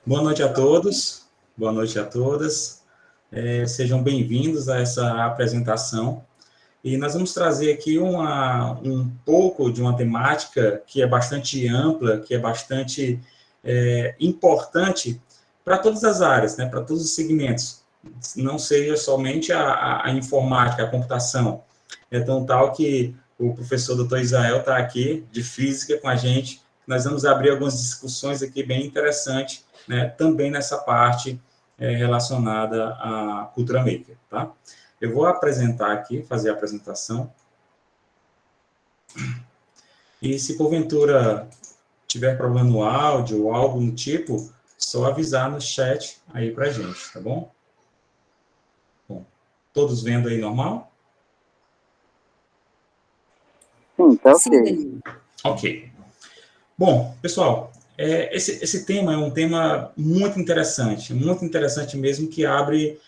Boa noite a todos, boa noite a todas. Sejam bem-vindos a essa apresentação. E nós vamos trazer aqui um pouco de uma temática que é bastante ampla, que é bastante importante para todas as áreas, né, para todos os segmentos. Não seja somente a informática, a computação. É tão tal que o professor Dr. Israel está aqui, de física, com a gente. Nós vamos abrir algumas discussões aqui bem interessantes, né, também nessa parte relacionada à cultura maker, tá? Eu vou apresentar aqui, fazer a apresentação. E se porventura tiver problema no áudio ou algo do tipo, só avisar no chat aí pra gente, tá bom? Bom, todos vendo aí normal? Sim, tá ok. Ok. Bom, pessoal, esse tema é um tema muito interessante mesmo, que abre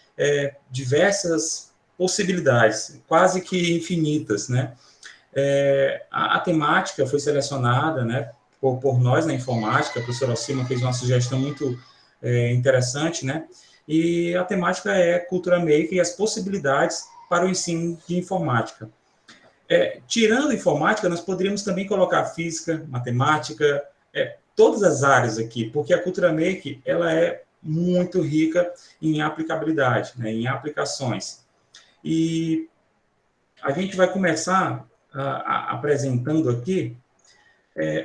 diversas possibilidades, quase que infinitas, né? A temática foi selecionada, né, por nós na informática. A professora Alcima fez uma sugestão muito interessante, né? E a temática é cultura maker e as possibilidades para o ensino de informática. Tirando a informática, nós poderíamos também colocar física, matemática, todas as áreas aqui, porque a cultura maker ela é muito rica em aplicabilidade, né, em aplicações. E a gente vai começar apresentando aqui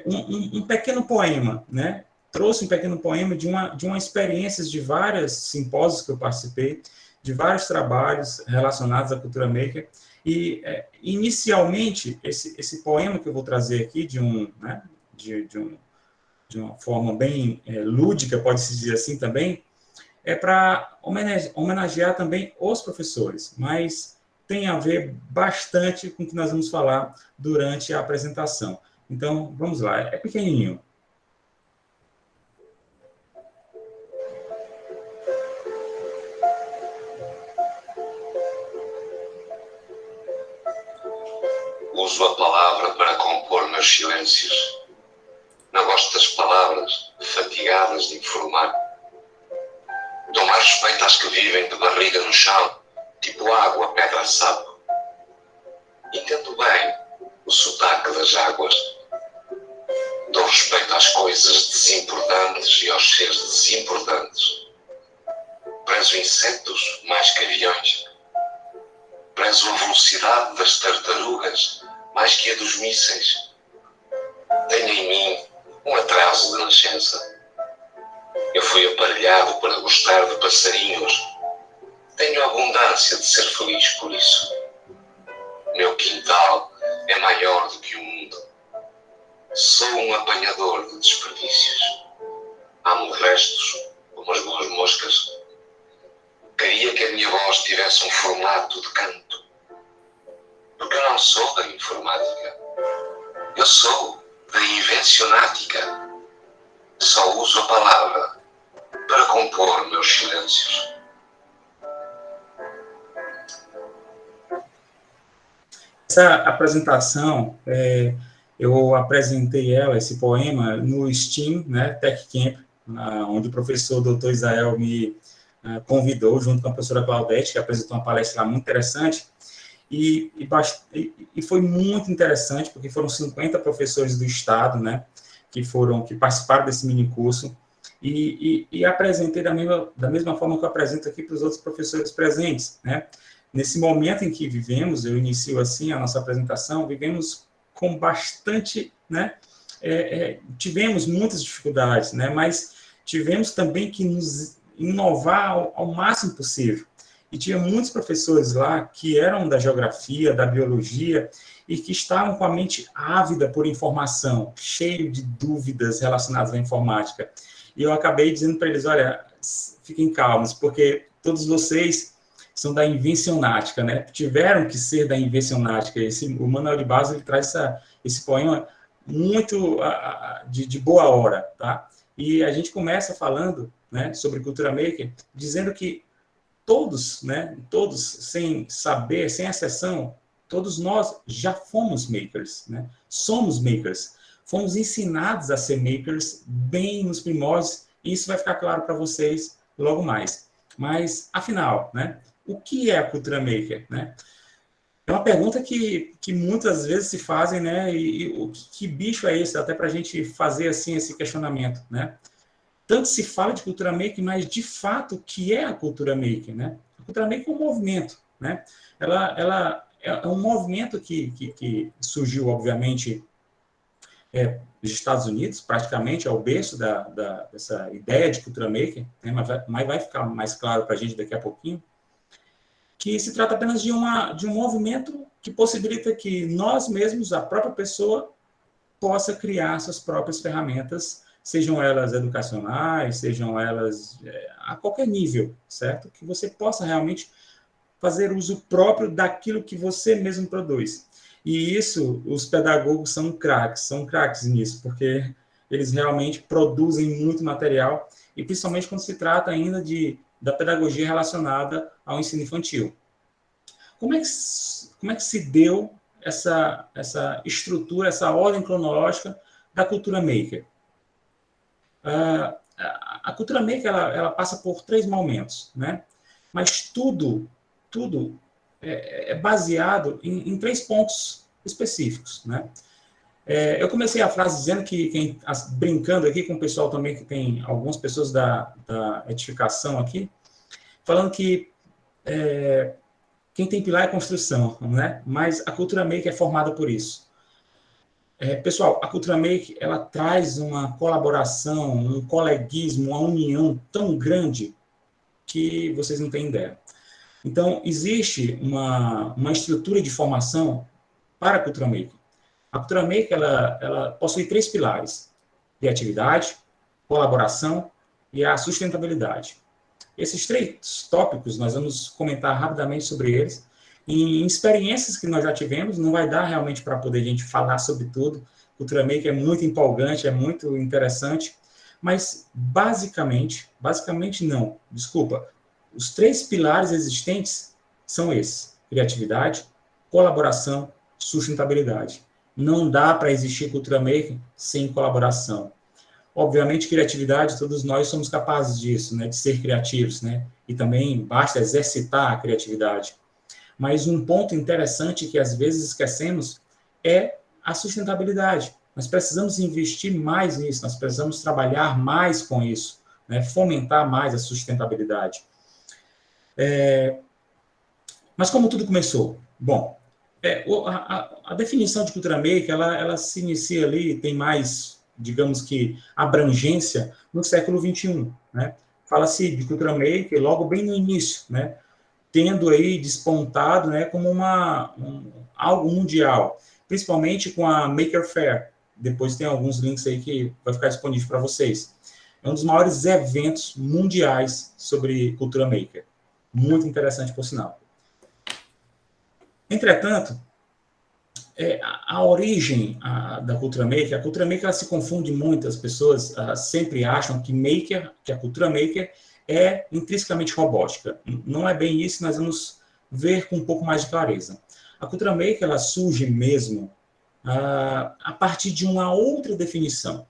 um pequeno poema, né? Trouxe um pequeno poema de uma experiência de vários simpósios que eu participei, de vários trabalhos relacionados à cultura maker. E, inicialmente, esse poema que eu vou trazer aqui, de uma forma bem lúdica, pode-se dizer assim também, é para homenagear também os professores, mas tem a ver bastante com o que nós vamos falar durante a apresentação. Então, vamos lá, é pequenininho. Uso a palavra para compor meus silêncios. Não gosto das palavras, fatigadas de informar. Dou mais respeito às que vivem de barriga no chão, tipo água, pedra, sapo. Entendo bem o sotaque das águas. Dou respeito às coisas desimportantes e aos seres desimportantes. Prezo insetos mais que aviões. Prezo a velocidade das tartarugas mais que a dos mísseis. Tenho em mim um atraso de nascença. Eu fui aparelhado para gostar de passarinhos. Tenho abundância de ser feliz por isso. Meu quintal é maior do que o mundo. Sou um apanhador de desperdícios. Amo restos, como as boas moscas. Queria que a minha voz tivesse um formato de canto. Porque eu não sou da informática. Eu sou da invencionática. Só uso a palavra para compor meus silêncios. Essa apresentação, eu apresentei esse poema, no STEAM, né, Tech Camp, onde o professor Dr. Israel me convidou, junto com a professora Claudete, que apresentou uma palestra lá muito interessante, e foi muito interessante, porque foram 50 professores do estado, né, que participaram desse mini curso, e apresentei da mesma forma que eu apresento aqui para os outros professores presentes, né. Nesse momento em que vivemos, eu inicio assim a nossa apresentação, vivemos com bastante, né, tivemos muitas dificuldades, né, mas tivemos também que nos inovar ao máximo possível. E tinha muitos professores lá que eram da geografia, da biologia, e que estavam com a mente ávida por informação, cheio de dúvidas relacionadas à informática. E eu acabei dizendo para eles, olha, fiquem calmos, porque todos vocês são da invencionática, né? Tiveram que ser da invencionática. O Manuel de Barros, ele traz esse poema muito de boa hora, tá? E a gente começa falando, né, sobre cultura maker, dizendo que todos, né, todos, sem saber, sem exceção, todos nós já fomos makers, né? Somos makers. Fomos ensinados a ser makers bem nos primórdios e isso vai ficar claro para vocês logo mais. Mas, afinal, né, o que é a cultura maker? Né? É uma pergunta que muitas vezes se fazem, né, e o que bicho é esse? Até para a gente fazer assim, esse questionamento. Né? Tanto se fala de cultura maker, mas, de fato, o que é a cultura maker? Né? A cultura maker é um movimento. Né? Ela é um movimento que surgiu, obviamente, dos Estados Unidos, praticamente é o berço dessa ideia de cultura maker, né, mas vai ficar mais claro para a gente daqui a pouquinho, que se trata apenas de um movimento que possibilita que nós mesmos, a própria pessoa, possa criar suas próprias ferramentas, sejam elas educacionais, sejam elas a qualquer nível, certo? Que você possa realmente fazer uso próprio daquilo que você mesmo produz. E isso, os pedagogos são craques nisso, porque eles realmente produzem muito material, e principalmente quando se trata ainda da pedagogia relacionada ao ensino infantil. Como é que se deu essa estrutura, essa ordem cronológica da cultura maker? A cultura maker ela passa por 3 momentos, né? Mas tudo é baseado em 3 pontos específicos, né? Eu comecei a frase dizendo brincando aqui com o pessoal também, que tem algumas pessoas da edificação aqui, falando que quem tem pilar é construção, né? Mas a cultura maker é formada por isso. Pessoal, a cultura maker ela traz uma colaboração, um coleguismo, uma união tão grande que vocês não têm ideia. Então, existe uma estrutura de formação para a cultura maker. A cultura maker ela possui 3 pilares: criatividade, colaboração e a sustentabilidade. Esses 3 tópicos, nós vamos comentar rapidamente sobre eles, em experiências que nós já tivemos. Não vai dar realmente para poder a gente falar sobre tudo. Cultura maker é muito empolgante, é muito interessante, mas basicamente não, desculpa, os 3 pilares existentes são esses: criatividade, colaboração, sustentabilidade. Não dá para existir cultura maker sem colaboração. Obviamente, criatividade, todos nós somos capazes disso, né, de ser criativos, né, e também basta exercitar a criatividade. Mas um ponto interessante que às vezes esquecemos é a sustentabilidade. Nós precisamos investir mais nisso, nós precisamos trabalhar mais com isso, né, fomentar mais a sustentabilidade. Mas como tudo começou? Bom, a definição de cultura maker, ela se inicia ali, tem mais, digamos que, abrangência no século XXI, né? Fala-se de cultura maker logo bem no início, né? Tendo aí despontado, né, como algo mundial, principalmente com a Maker Faire. Depois tem alguns links aí que vai ficar disponível para vocês. É um dos maiores eventos mundiais sobre cultura maker. Muito interessante, por sinal. Entretanto, a origem da cultura maker, a cultura maker ela se confunde muito, as pessoas sempre acham que a cultura maker é intrinsecamente robótica. Não é bem isso, nós vamos ver com um pouco mais de clareza. A cultura maker ela surge mesmo a partir de uma outra definição.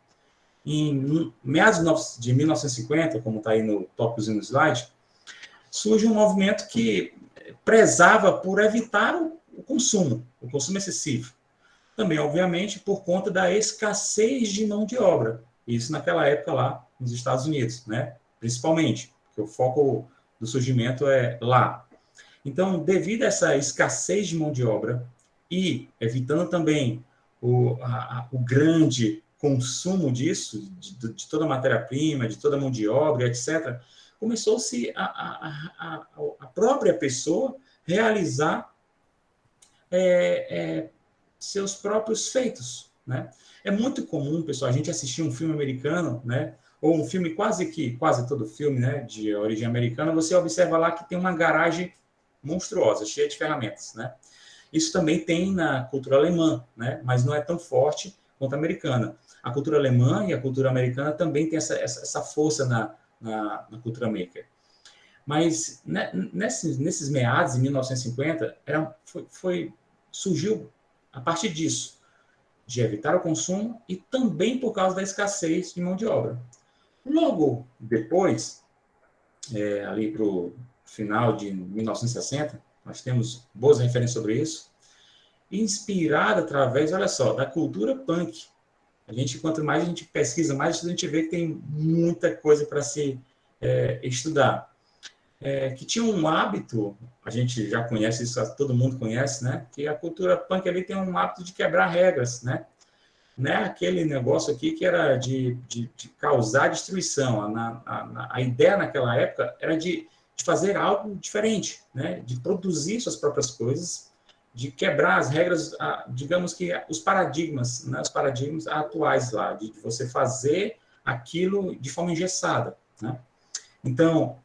Em meados de 1950, como está aí no tópicozinho no slide, surge um movimento que prezava por evitar o consumo excessivo. Também, obviamente, por conta da escassez de mão de obra. Isso naquela época lá nos Estados Unidos, né? Principalmente, porque o foco do surgimento é lá. Então, devido a essa escassez de mão de obra e evitando também o grande consumo disso, de toda a matéria-prima, de toda a mão de obra, etc., começou-se a própria pessoa realizar seus próprios feitos, né? É muito comum, pessoal, a gente assistir um filme americano, né? Ou um filme quase todo filme, né? De origem americana, você observa lá que tem uma garagem monstruosa, cheia de ferramentas, né? Isso também tem na cultura alemã, né? Mas não é tão forte quanto a americana. A cultura alemã e a cultura americana também tem essa força na cultura maker. Mas nesses meados de 1950, surgiu a partir disso, de evitar o consumo e também por causa da escassez de mão de obra. Logo depois, ali para o final de 1960, nós temos boas referências sobre isso, inspirada através, olha só, da cultura punk. Quanto mais a gente pesquisa, mais a gente vê que tem muita coisa para se estudar. Que tinha um hábito, a gente já conhece isso, todo mundo conhece, né? Que a cultura punk ali tem um hábito de quebrar regras, né? Né? Aquele negócio aqui que era de causar destruição. A ideia naquela época era de fazer algo diferente, né? De produzir suas próprias coisas, de quebrar as regras, digamos que os paradigmas, né? Os paradigmas atuais lá, de você fazer aquilo de forma engessada, né? Então,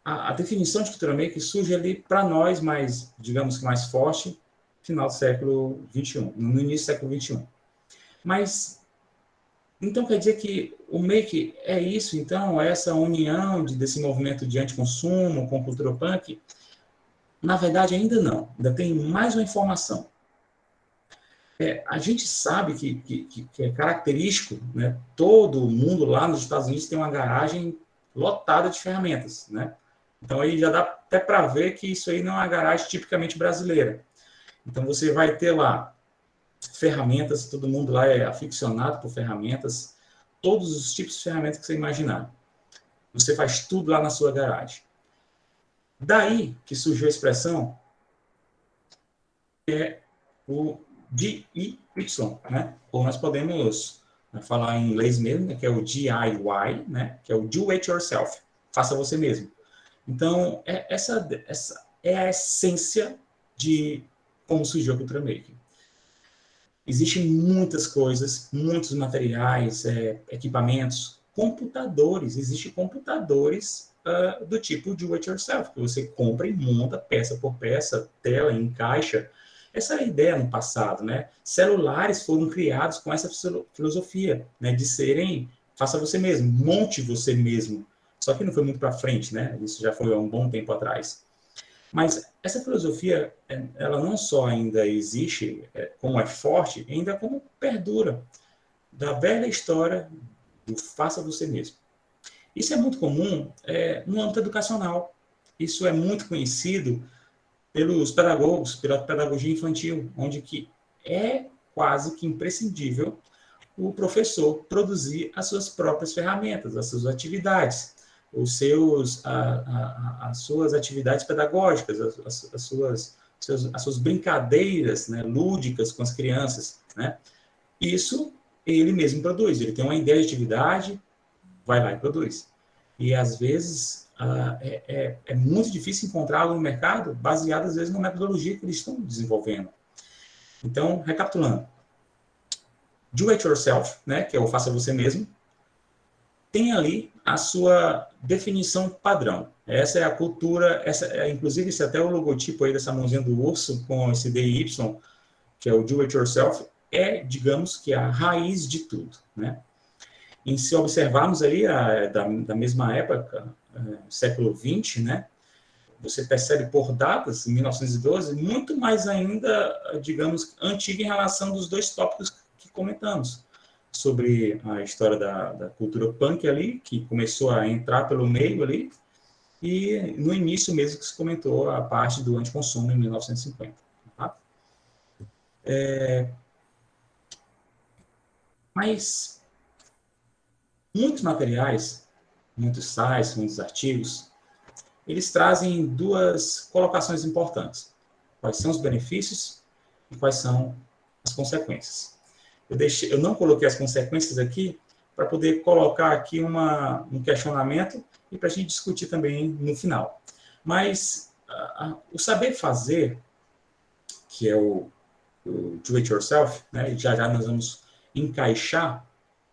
a definição de cultura maker surge ali para nós, mais, digamos que mais forte, final do século XXI, no início do século XXI. Mas, então quer dizer que o make é isso, então, essa união desse movimento de anticonsumo com cultura punk? Na verdade, ainda não. Ainda tem mais uma informação. A gente sabe que é característico, né? Todo mundo lá nos Estados Unidos tem uma garagem lotada de ferramentas, né? Então, aí já dá até para ver que isso aí não é uma garagem tipicamente brasileira. Então, você vai ter lá ferramentas, todo mundo lá é aficionado por ferramentas, todos os tipos de ferramentas que você imaginar. Você faz tudo lá na sua garagem. Daí que surgiu a expressão o DIY, né? Ou nós podemos falar em inglês mesmo, né? Que é o DIY, né? Que é o Do It Yourself, faça você mesmo. Então, essa é a essência de como surgiu a cultura maker. Existem muitas coisas, muitos materiais, equipamentos, computadores. Existem computadores do tipo do it yourself, que você compra e monta peça por peça, tela, encaixa. Essa era a ideia no passado, né? Celulares foram criados com essa filosofia, né? De serem, faça você mesmo, monte você mesmo. Só que não foi muito para frente, né? Isso já foi há um bom tempo atrás. Mas essa filosofia, ela não só ainda existe, como é forte, ainda como perdura da velha história do faça você mesmo. Isso é muito comum no âmbito educacional. Isso é muito conhecido pelos pedagogos, pela pedagogia infantil, onde que é quase que imprescindível o professor produzir as suas próprias ferramentas, as suas atividades, as suas atividades pedagógicas, as suas brincadeiras, né, lúdicas com as crianças, né? Isso ele mesmo produz. Ele tem uma ideia de atividade, vai lá e produz. E às vezes é muito difícil encontrar algo no mercado baseado às vezes na metodologia que eles estão desenvolvendo. Então, recapitulando, do it yourself, né, que é o faça você mesmo, tem ali a sua definição padrão. Essa é a cultura, inclusive esse até o logotipo aí dessa mãozinha do urso com esse DIY, que é o do it yourself, digamos que a raiz de tudo, né? E se observarmos aí da mesma época, século XX, né? Você percebe por datas, em 1912, muito mais ainda, digamos, antiga em relação dos dois tópicos que comentamos, sobre a história da cultura punk ali, que começou a entrar pelo meio ali, e no início mesmo que se comentou a parte do anticonsumo em 1950. Tá? Mas muitos materiais, muitos sites, muitos artigos, eles trazem duas colocações importantes. Quais são os benefícios e quais são as consequências. Eu não coloquei as consequências aqui para poder colocar aqui um questionamento e para a gente discutir também no final. Mas o saber fazer, que é o do it yourself, né, já nós vamos encaixar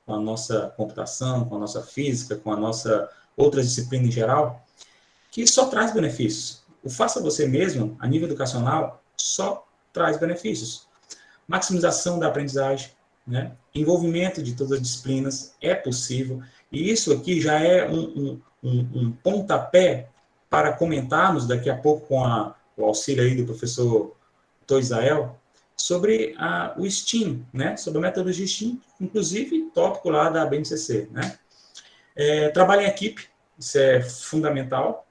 com a nossa computação, com a nossa física, com a nossa outra disciplina em geral, que só traz benefícios. O faça você mesmo, a nível educacional, só traz benefícios. Maximização da aprendizagem, né? Envolvimento de todas as disciplinas é possível, e isso aqui já é um pontapé para comentarmos daqui a pouco com o auxílio aí do professor Toisael sobre o STEAM, né? Sobre a metodologia STEAM, inclusive tópico lá da BNCC, né? Trabalho em equipe, isso é fundamental,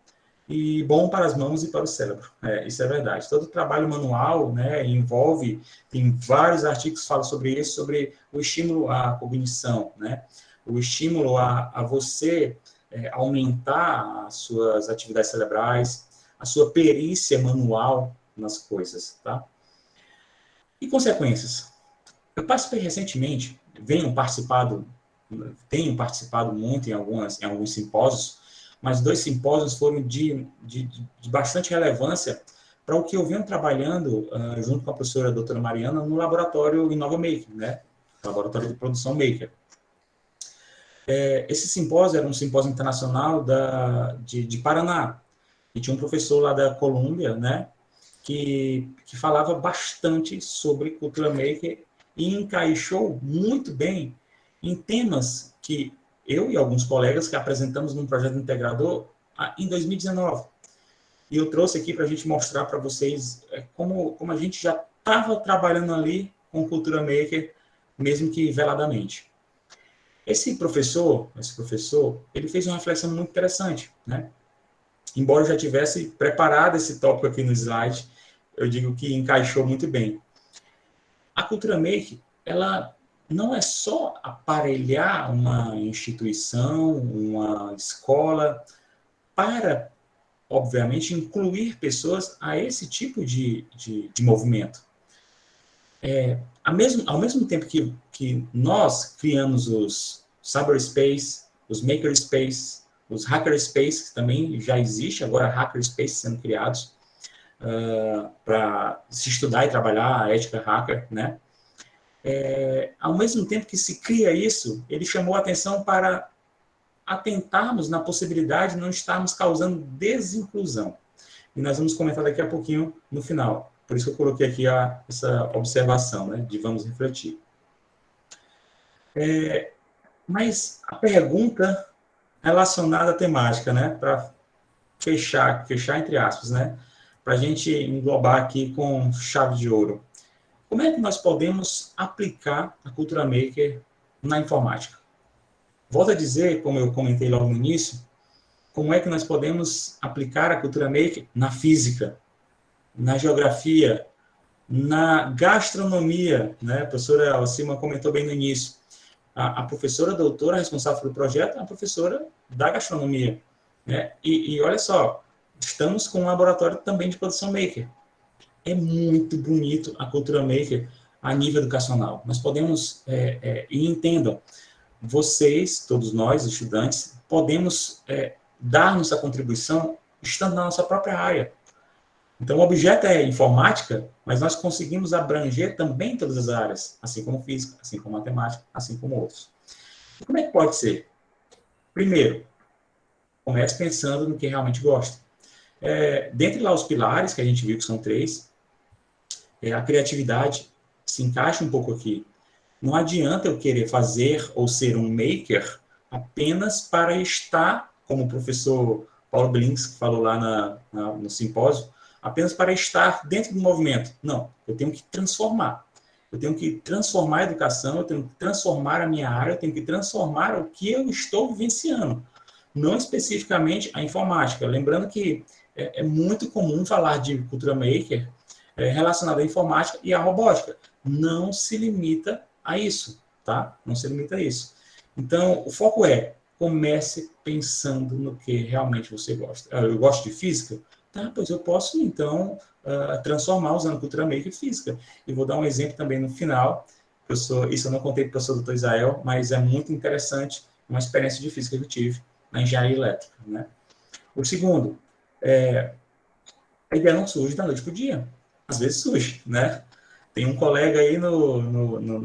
e bom para as mãos e para o cérebro. Isso é verdade. Todo trabalho manual, né, envolve, tem vários artigos que falam sobre isso, sobre o estímulo à cognição, né, o estímulo a você aumentar as suas atividades cerebrais, a sua perícia manual nas coisas, tá? E consequências? Eu participei recentemente, tenho participado muito em alguns simpósios, mas 2 simpósios foram de bastante relevância para o que eu venho trabalhando junto com a professora doutora Mariana no laboratório Innova Maker, né? Laboratório de produção Maker. Esse simpósio era um simpósio internacional de Paraná, e tinha um professor lá da Colômbia, né? Que falava bastante sobre cultura maker e encaixou muito bem em temas que eu e alguns colegas que apresentamos num projeto integrador em 2019. E eu trouxe aqui para a gente mostrar para vocês como a gente já estava trabalhando ali com cultura maker, mesmo que veladamente. Esse professor, ele fez uma reflexão muito interessante, né? Embora eu já tivesse preparado esse tópico aqui no slide, eu digo que encaixou muito bem. A cultura maker, ela não é só aparelhar uma instituição, uma escola, para, obviamente, incluir pessoas a esse tipo de movimento. Ao mesmo tempo que nós criamos os cyberspace, os makerspace, os hackerspace, que também já existe agora hackerspace sendo criados, para se estudar e trabalhar a ética hacker, né? Ao mesmo tempo que se cria isso, ele chamou a atenção para atentarmos na possibilidade de não estarmos causando desinclusão. E nós vamos comentar daqui a pouquinho no final. Por isso que eu coloquei aqui essa observação, né, de vamos refletir. Mas a pergunta relacionada à temática, né, para fechar entre aspas, né, para a gente englobar aqui com chave de ouro. Como é que nós podemos aplicar a cultura maker na informática? Volto a dizer, como eu comentei logo no início, como é que nós podemos aplicar a cultura maker na física, na geografia, na gastronomia, né? A professora Alcima comentou bem no início. A professora doutora responsável pelo projeto é a professora da gastronomia, né? E olha só, estamos com um laboratório também de produção maker. É muito bonito a cultura maker a nível educacional. Nós podemos, e entendam, vocês, todos nós, estudantes, podemos dar nossa contribuição estando na nossa própria área. Então, o objeto é informática, mas nós conseguimos abranger também todas as áreas, assim como física, assim como matemática, assim como outros. E como é que pode ser? Primeiro, comece pensando no que realmente gosta. Dentre lá os pilares, que a gente viu que são 3, a criatividade se encaixa um pouco aqui. Não adianta eu querer fazer ou ser um maker apenas para estar, como o professor Paulo Blinks falou lá no simpósio, apenas para estar dentro do movimento. Não, eu tenho que transformar. Eu tenho que transformar a educação, eu tenho que transformar a minha área, eu tenho que transformar o que eu estou vivenciando. Não especificamente a informática. Lembrando que é muito comum falar de cultura maker relacionada à informática e à robótica. Não se limita a isso, tá? Não se limita a isso. Então, o foco comece pensando no que realmente você gosta. Eu gosto de física? Tá, pois eu posso, então, transformar usando cultura maker física. E vou dar um exemplo também no final. Isso eu não contei para o professor Dr. Israel, mas é muito interessante, uma experiência de física que eu tive na engenharia elétrica, né? O segundo, a ideia não surge da noite para o dia. Às vezes surge, né? Tem um colega aí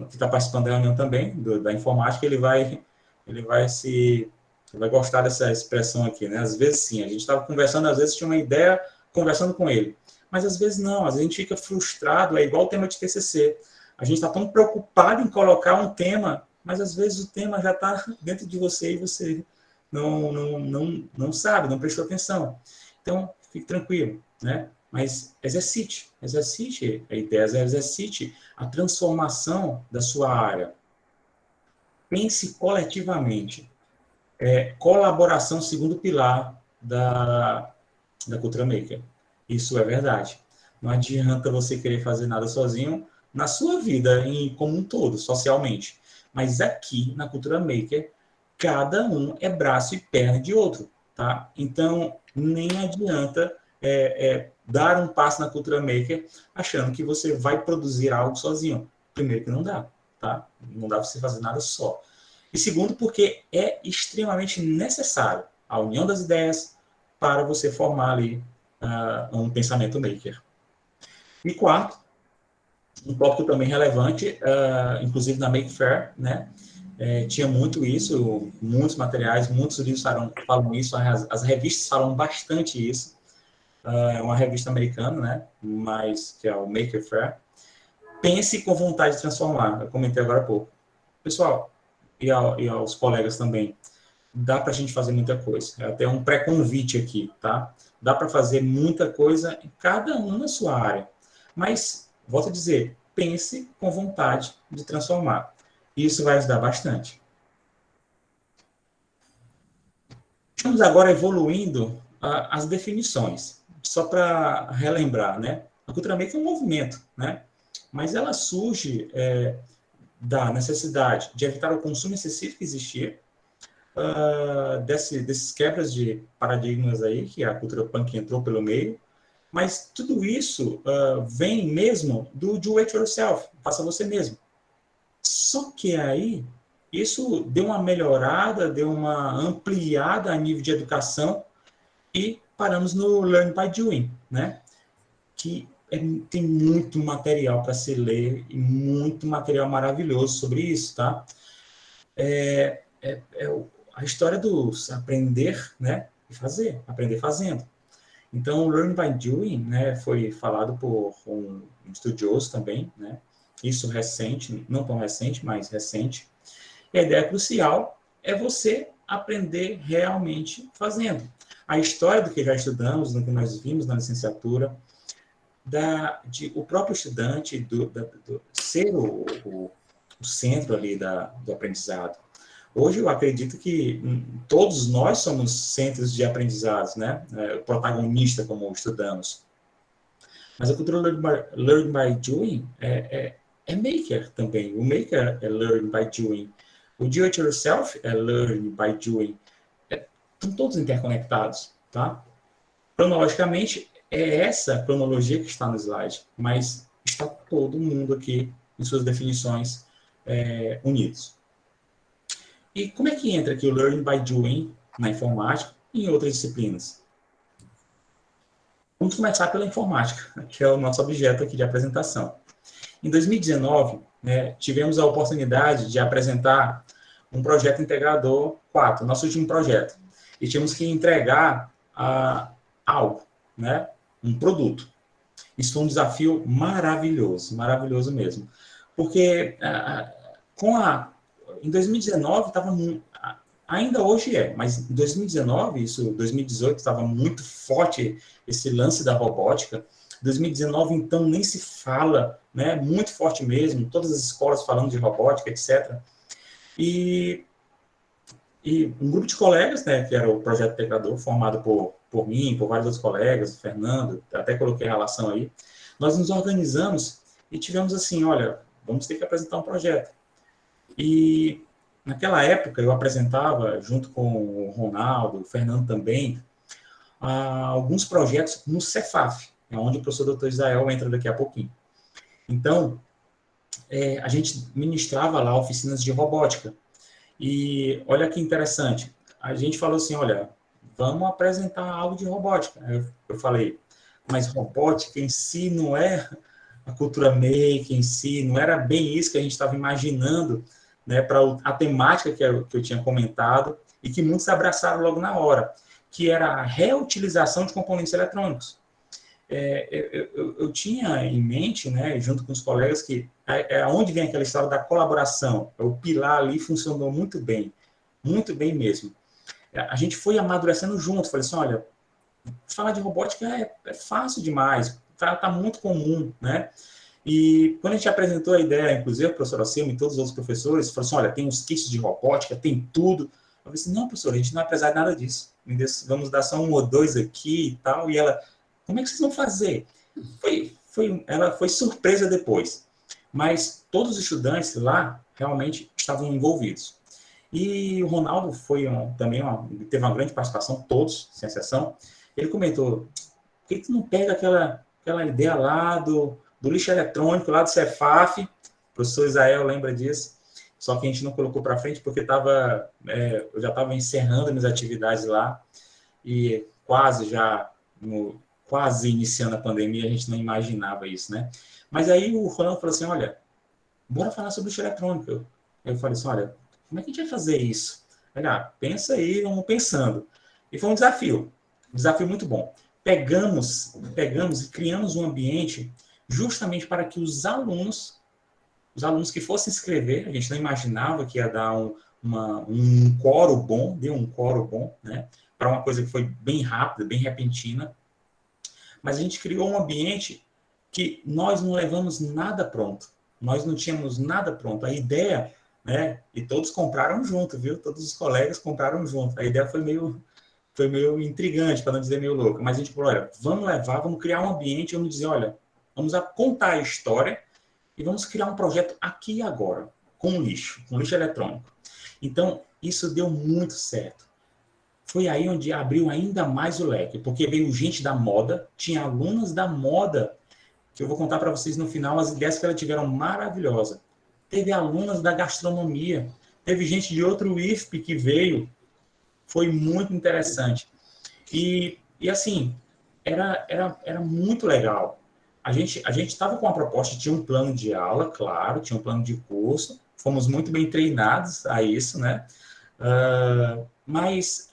que está participando da reunião também, da informática, ele vai gostar dessa expressão aqui, né? Às vezes sim, a gente estava conversando, às vezes tinha uma ideia conversando com ele, mas às vezes não, às vezes a gente fica frustrado, é igual o tema de TCC. A gente está tão preocupado em colocar um tema, mas às vezes o tema já está dentro de você e você não sabe, não prestou atenção. Então, fique tranquilo, né? Mas exercite a ideia, exercite a transformação da sua área. Pense coletivamente. Colaboração, segundo pilar da cultura maker. Isso é verdade. Não adianta você querer fazer nada sozinho na sua vida, como um todo, socialmente. Mas aqui, na cultura maker, cada um é braço e perna de outro, tá? Então, nem adianta dar um passo na cultura maker achando que você vai produzir algo sozinho. Primeiro que não dá, tá? Não dá para você fazer nada só. E segundo, porque é extremamente necessário a união das ideias para você formar ali um pensamento maker. E quarto, um tópico também relevante, inclusive na Make Fair, né? Tinha muito isso, muitos materiais, muitos livros falam isso, as revistas falam bastante isso. É uma revista americana, né? Mas que é o Maker Fair. Pense com vontade de transformar. Eu comentei agora há pouco. Pessoal, e aos colegas também, dá para a gente fazer muita coisa. É até um pré-convite aqui, tá? Dá para fazer muita coisa, cada um na sua área. Mas, volto a dizer, pense com vontade de transformar. Isso vai ajudar bastante. Estamos agora evoluindo as definições. Só para relembrar, né? A cultura maker é um movimento, né? Mas ela surge da necessidade de evitar o consumo excessivo que existia, desses quebras de paradigmas aí, que a cultura punk entrou pelo meio, mas tudo isso vem mesmo do do it yourself, faça você mesmo. Só que aí, isso deu uma melhorada, deu uma ampliada a nível de educação e paramos no Learn by Doing, né? Que tem muito material para se ler e muito material maravilhoso sobre isso, tá? A história dos aprender, né? E fazer, aprender fazendo. Então, o Learn by Doing, né, foi falado por um estudioso também, né? Isso recente, não tão recente, mas recente. E a ideia crucial é você aprender realmente fazendo. A história do que já estudamos, do que nós vimos na licenciatura, o próprio estudante ser o centro ali do aprendizado. Hoje eu acredito que todos nós somos centros de aprendizados, né? Protagonista, como estudamos. Mas a cultura Learn by Doing é maker também. O maker é Learn by Doing. O do it yourself é Learn by Doing. Estão todos interconectados, tá? Cronologicamente, é essa cronologia que está no slide, mas está todo mundo aqui em suas definições unidos. E como é que entra aqui o Learn by Doing na informática e em outras disciplinas? Vamos começar pela informática, que é o nosso objeto aqui de apresentação. Em 2019, tivemos a oportunidade de apresentar um projeto integrador 4, nosso último projeto. E tínhamos que entregar algo, né? Um produto. Isso foi um desafio maravilhoso, maravilhoso mesmo. Porque em 2019 estava ainda hoje mas em 2019, 2018 estava muito forte esse lance da robótica. 2019 então nem se fala, né? Muito forte mesmo, todas as escolas falando de robótica, etc. E um grupo de colegas, né, que era o projeto integrador, formado por mim, por vários outros colegas, o Fernando, até coloquei a relação aí, nós nos organizamos e tivemos assim, olha, vamos ter que apresentar um projeto. E naquela época eu apresentava, junto com o Ronaldo, o Fernando também, alguns projetos no Cefaf, onde o professor Dr. Israel entra daqui a pouquinho. Então, a gente ministrava lá oficinas de robótica. E olha que interessante, a gente falou assim, olha, vamos apresentar algo de robótica. Eu falei, mas robótica em si não é a cultura maker em si, não era bem isso que a gente estava imaginando, né, para a temática que eu tinha comentado e que muitos abraçaram logo na hora, que era a reutilização de componentes eletrônicos. Eu tinha em mente, né, junto com os colegas, que onde vem aquela história da colaboração. O pilar ali funcionou muito bem mesmo. A gente foi amadurecendo junto, falei assim, olha, falar de robótica é fácil demais, tá muito comum, né? E quando a gente apresentou a ideia, inclusive o professor Alcima e todos os outros professores, falou assim, olha, tem os kits de robótica, tem tudo, Eu falei assim, não, professor, a gente não vai precisar de nada disso. Vamos dar só 1 ou 2 aqui e tal. E ela, como é que vocês vão fazer? Ela foi surpresa depois. Mas todos os estudantes lá realmente estavam envolvidos. E o Ronaldo teve uma grande participação, todos, sem exceção. Ele comentou, por que tu não pega aquela ideia lá do lixo eletrônico, lá do Cefaf? O professor Israel lembra disso. Só que a gente não colocou para frente porque eu já estava encerrando minhas atividades lá e quase iniciando a pandemia, a gente não imaginava isso, né? Mas aí o Ronaldo falou assim, olha, bora falar sobre lixo eletrônico. Eu falei assim, olha, como é que a gente vai fazer isso? Pensa aí, vamos pensando. E foi um desafio muito bom. Pegamos e criamos um ambiente justamente para que os alunos que fossem escrever, a gente não imaginava que ia dar um coro bom, deu um coro bom, né? Para uma coisa que foi bem rápida, bem repentina. Mas a gente criou um ambiente que nós não levamos nada pronto. Nós não tínhamos nada pronto. A ideia, né? E todos compraram junto, viu? Todos os colegas compraram junto. A ideia foi meio intrigante, para não dizer meio louca. Mas a gente falou, olha, vamos criar um ambiente, vamos dizer, olha, vamos contar a história e vamos criar um projeto aqui e agora, com lixo eletrônico. Então, isso deu muito certo. Foi aí onde abriu ainda mais o leque, porque veio gente da moda, tinha alunas da moda, que eu vou contar para vocês no final as ideias que elas tiveram maravilhosas. Teve alunas da gastronomia, teve gente de outro IFP que veio, foi muito interessante. E assim, era muito legal. A gente estava com uma proposta, tinha um plano de aula, claro, tinha um plano de curso, fomos muito bem treinados a isso, né? Mas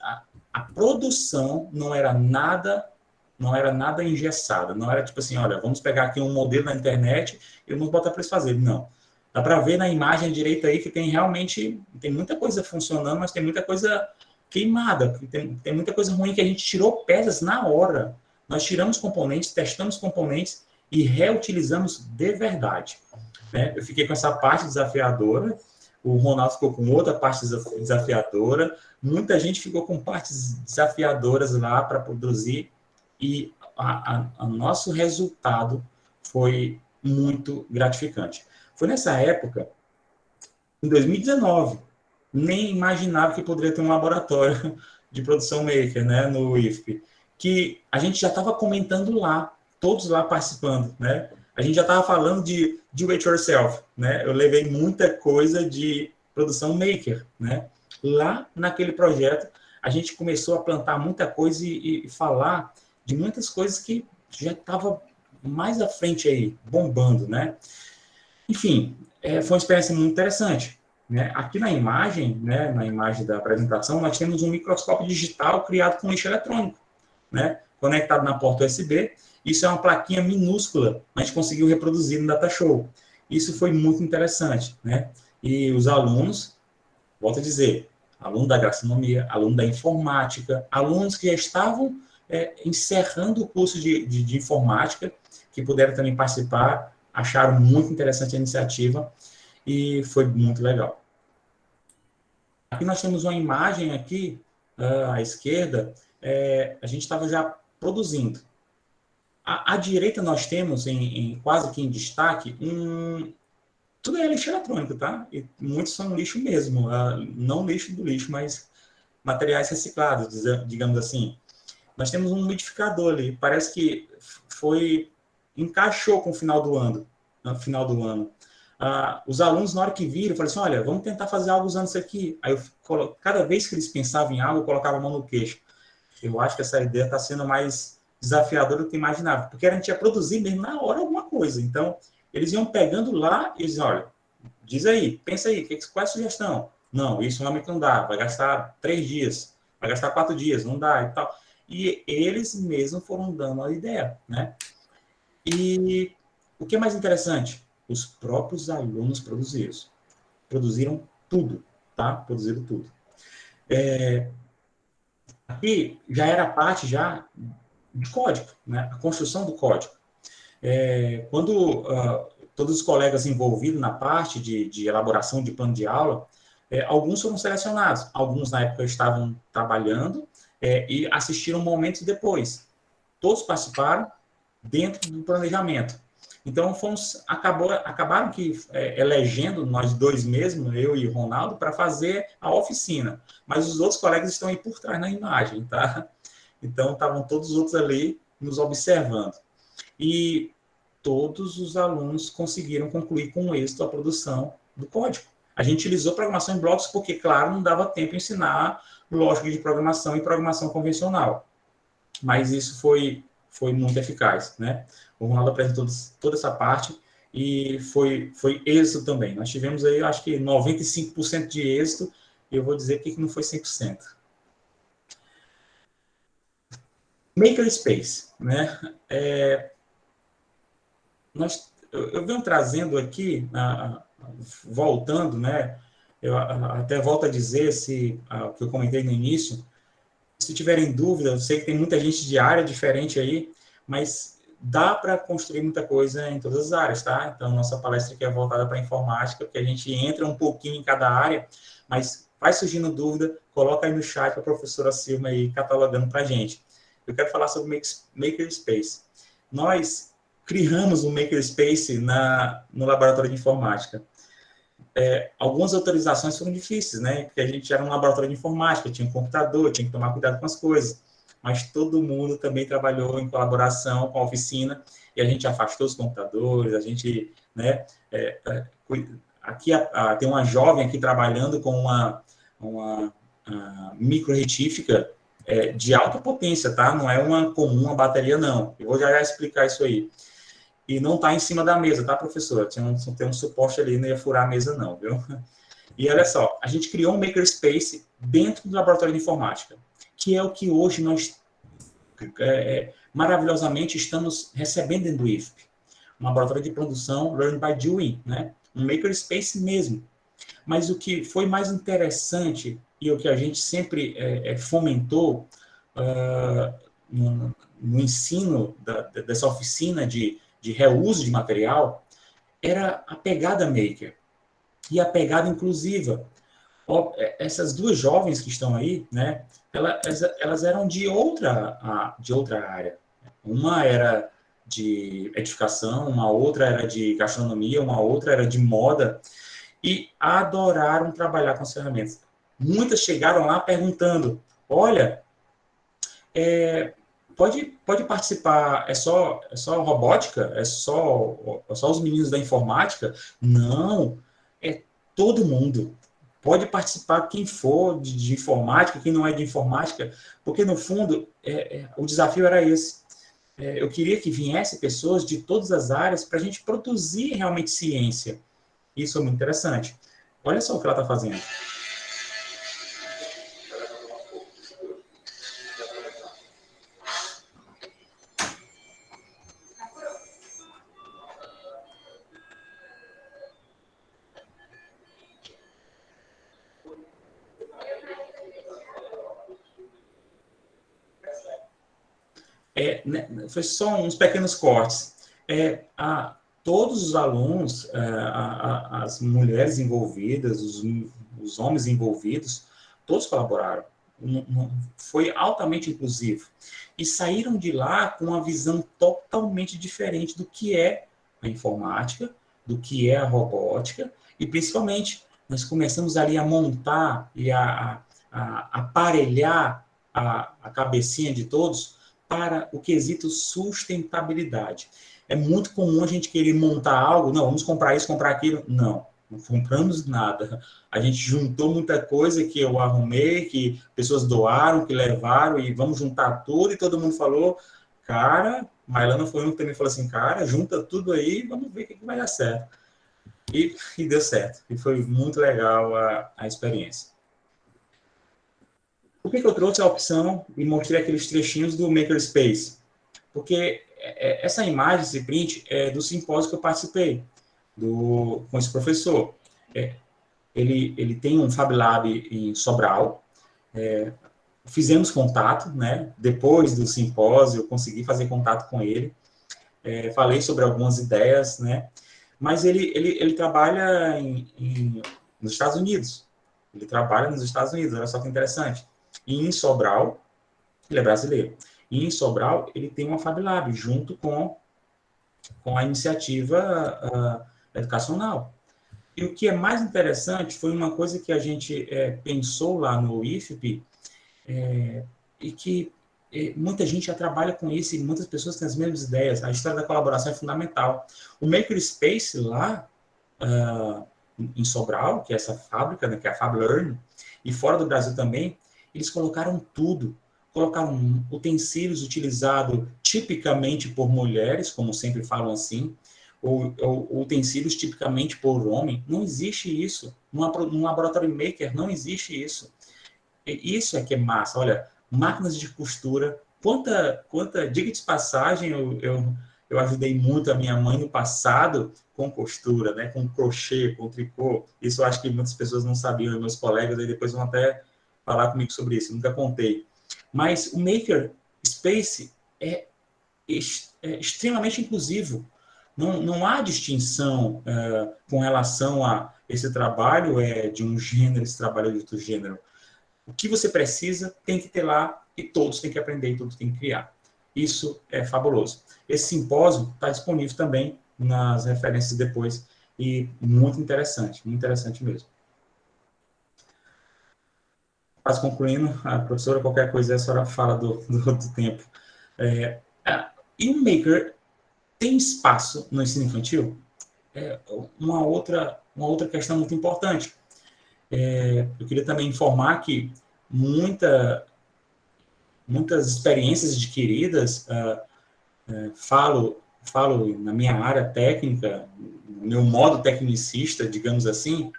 a produção não era nada engessada, não era tipo assim, olha, vamos pegar aqui um modelo na internet e vamos botar para eles fazerem. Não. Dá para ver na imagem direita aí que tem muita coisa funcionando, mas tem muita coisa queimada, tem muita coisa ruim que a gente tirou peças na hora. Nós tiramos componentes, testamos componentes e reutilizamos de verdade. Né? Eu fiquei com essa parte desafiadora, o Ronaldo ficou com outra parte desafiadora, muita gente ficou com partes desafiadoras lá para produzir, e o nosso resultado foi muito gratificante. Foi nessa época, em 2019, nem imaginava que poderia ter um laboratório de produção maker, né, no IFP, que a gente já estava comentando lá, todos lá participando, né? A gente já estava falando de do it yourself, né? Eu levei muita coisa de produção maker, né? Lá naquele projeto, a gente começou a plantar muita coisa e falar de muitas coisas que já estava mais à frente aí, bombando, né? Enfim, foi uma experiência muito interessante. Né? Aqui na imagem, né, na imagem da apresentação, nós temos um microscópio digital criado com lixo eletrônico, né, conectado na porta USB. Isso é uma plaquinha minúscula, a gente conseguiu reproduzir no Datashow. Isso foi muito interessante. Né? E os alunos, volto a dizer, aluno da gastronomia, aluno da informática, alunos que já estavam encerrando o curso de informática, que puderam também participar, acharam muito interessante a iniciativa e foi muito legal. Aqui nós temos uma imagem aqui, à esquerda, a gente estava já produzindo. À direita nós temos, quase que em destaque, tudo é lixo eletrônico, tá? E muitos são lixo mesmo, não lixo do lixo, mas materiais reciclados, digamos assim. Nós temos um umidificador ali, parece que encaixou com o final do ano. No final do ano. Os alunos, na hora que viram, falaram assim, olha, vamos tentar fazer algo usando isso aqui. Aí, cada vez que eles pensavam em algo, eu colocava a mão no queixo. Eu acho que essa ideia está sendo mais desafiadora do que eu imaginava, porque a gente ia produzir mesmo na hora alguma coisa. Então, eles iam pegando lá e diziam, olha, diz aí, pensa aí, qual é a sugestão? Não, isso realmente não dá, vai gastar 3 dias, vai gastar 4 dias, não dá e tal. E eles mesmos foram dando a ideia, né? E o que é mais interessante? Os próprios alunos produziram tudo, tá? Produziram tudo. Aqui já era parte já de código, né? A construção do código. Quando todos os colegas envolvidos na parte de elaboração de plano de aula, Alguns foram selecionados, alguns na época estavam trabalhando e assistiram momentos depois. Todos participaram dentro do planejamento. Então, acabaram que elegendo nós dois mesmo, eu e o Ronaldo, para fazer a oficina. Mas os outros colegas estão aí por trás na imagem, tá? Então, estavam todos os outros ali nos observando. E todos os alunos conseguiram concluir com êxito a produção do código. A gente utilizou programação em blocos porque, claro, não dava tempo de ensinar lógica de programação e programação convencional. Mas isso foi muito eficaz, né? O Ronaldo apresentou toda essa parte e foi êxito também. Nós tivemos aí, acho que 95% de êxito, e eu vou dizer que não foi 100%. Makerspace, né? Eu venho trazendo aqui, voltando, né? Eu até volto a dizer, o que eu comentei no início, se tiverem dúvida, eu sei que tem muita gente de área diferente aí, mas dá para construir muita coisa em todas as áreas, tá? Então, nossa palestra aqui é voltada para a informática, porque a gente entra um pouquinho em cada área, mas vai surgindo dúvida, coloca aí no chat para a professora Silma aí catalogando para a gente. Eu quero falar sobre Makerspace. Nós criamos o Makerspace no laboratório de informática. Algumas autorizações foram difíceis, né? Porque a gente era um laboratório de informática, tinha um computador, tinha que tomar cuidado com as coisas. Mas todo mundo também trabalhou em colaboração com a oficina e a gente afastou os computadores, a gente, né? Aqui tem uma jovem aqui trabalhando com uma micro retífica de alta potência, tá? Não é uma comum, uma bateria, não. Eu vou já explicar isso aí. E não está em cima da mesa, tá, professora? Tem um suporte ali, não ia furar a mesa, não, viu? E olha só, a gente criou um makerspace dentro do laboratório de informática, que é o que hoje nós maravilhosamente estamos recebendo do IFP. Um laboratório de produção Learn by Doing, né? Um makerspace mesmo. Mas o que foi mais interessante e o que a gente sempre fomentou no ensino dessa oficina de reuso de material, era a pegada maker e a pegada inclusiva. Essas duas jovens que estão aí, né, elas eram de outra área. Uma era de edificação, uma outra era de gastronomia, uma outra era de moda, e adoraram trabalhar com as ferramentas. Muitas chegaram lá perguntando, olha, pode participar, é só robótica? É só os meninos da informática? Não, é todo mundo. Pode participar quem for de informática, quem não é de informática, porque, no fundo, o desafio era esse. Eu queria que viessem pessoas de todas as áreas para a gente produzir realmente ciência. Isso é muito interessante. Olha só o que ela está fazendo. Foi só uns pequenos cortes. Todos os alunos, as mulheres envolvidas, os homens envolvidos, todos colaboraram. Foi altamente inclusivo. E saíram de lá com uma visão totalmente diferente do que é a informática, do que é a robótica, e principalmente nós começamos ali a montar e a aparelhar a cabecinha de todos para o quesito sustentabilidade. É muito comum a gente querer montar algo, não, vamos comprar isso, comprar aquilo. Não compramos nada. A gente juntou muita coisa que eu arrumei, que pessoas doaram, que levaram, e vamos juntar tudo, e todo mundo falou, cara, Mailana foi um que também falou assim, cara, junta tudo aí, vamos ver o que vai dar certo. E deu certo. E foi muito legal a experiência. Por que eu trouxe a opção e mostrei aqueles trechinhos do Makerspace? Porque essa imagem, esse print, é do simpósio que eu participei com esse professor. Ele tem um Fab Lab em Sobral. Fizemos contato, né? Depois do simpósio, eu consegui fazer contato com ele. Falei sobre algumas ideias, né? Mas ele trabalha nos Estados Unidos. Ele trabalha nos Estados Unidos, olha só que interessante. E em Sobral, ele é brasileiro. E em Sobral, ele tem uma Fab Lab, junto com a iniciativa educacional. E o que é mais interessante foi uma coisa que a gente pensou lá no IFP, e que muita gente já trabalha com isso, e muitas pessoas têm as mesmas ideias. A história da colaboração é fundamental. O Makerspace lá, em Sobral, que é essa fábrica, né, que é a Fab Learn, e fora do Brasil também, eles colocaram tudo. Colocaram utensílios utilizados tipicamente por mulheres, como sempre falam assim, ou utensílios tipicamente por homem. Não existe isso. Num laboratório maker, não existe isso. E isso é que é massa. Olha, máquinas de costura. Diga de passagem, eu ajudei muito a minha mãe no passado com costura, né? Com crochê, com tricô. Isso eu acho que muitas pessoas não sabiam, meus colegas aí depois vão até falar comigo sobre isso. Nunca contei. Mas o Maker Space é extremamente inclusivo. Não há distinção com relação a esse trabalho de um gênero, esse trabalho é de outro gênero. O que você precisa tem que ter lá e todos têm que aprender e todos têm que criar. Isso é fabuloso. Esse simpósio está disponível também nas referências depois e muito interessante mesmo. Quase concluindo, a professora, qualquer coisa, a senhora fala do tempo. E o Maker tem espaço no ensino infantil? Uma outra questão muito importante. Eu queria também informar que muitas experiências adquiridas, falo na minha área técnica, no meu modo tecnicista, digamos assim,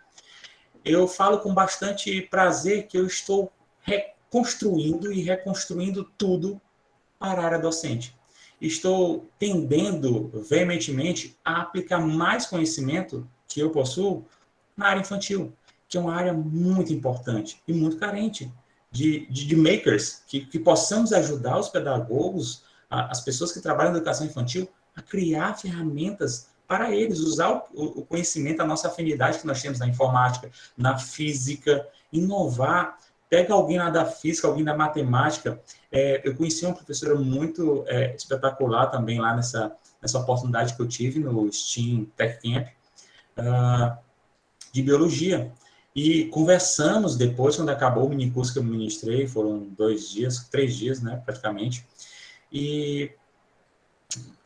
eu falo com bastante prazer que eu estou reconstruindo e reconstruindo tudo para a área docente. Estou tendendo veementemente a aplicar mais conhecimento que eu possuo na área infantil, que é uma área muito importante e muito carente de makers, que possamos ajudar os pedagogos, as pessoas que trabalham na educação infantil, a criar ferramentas para eles, usar o conhecimento, a nossa afinidade que nós temos na informática, na física, inovar. Pega alguém lá da física, alguém da matemática. Eu conheci uma professora muito espetacular também lá nessa oportunidade que eu tive no STEAM Tech Camp, de biologia. E conversamos depois, quando acabou o minicurso que eu ministrei, foram 3 dias, né, praticamente, e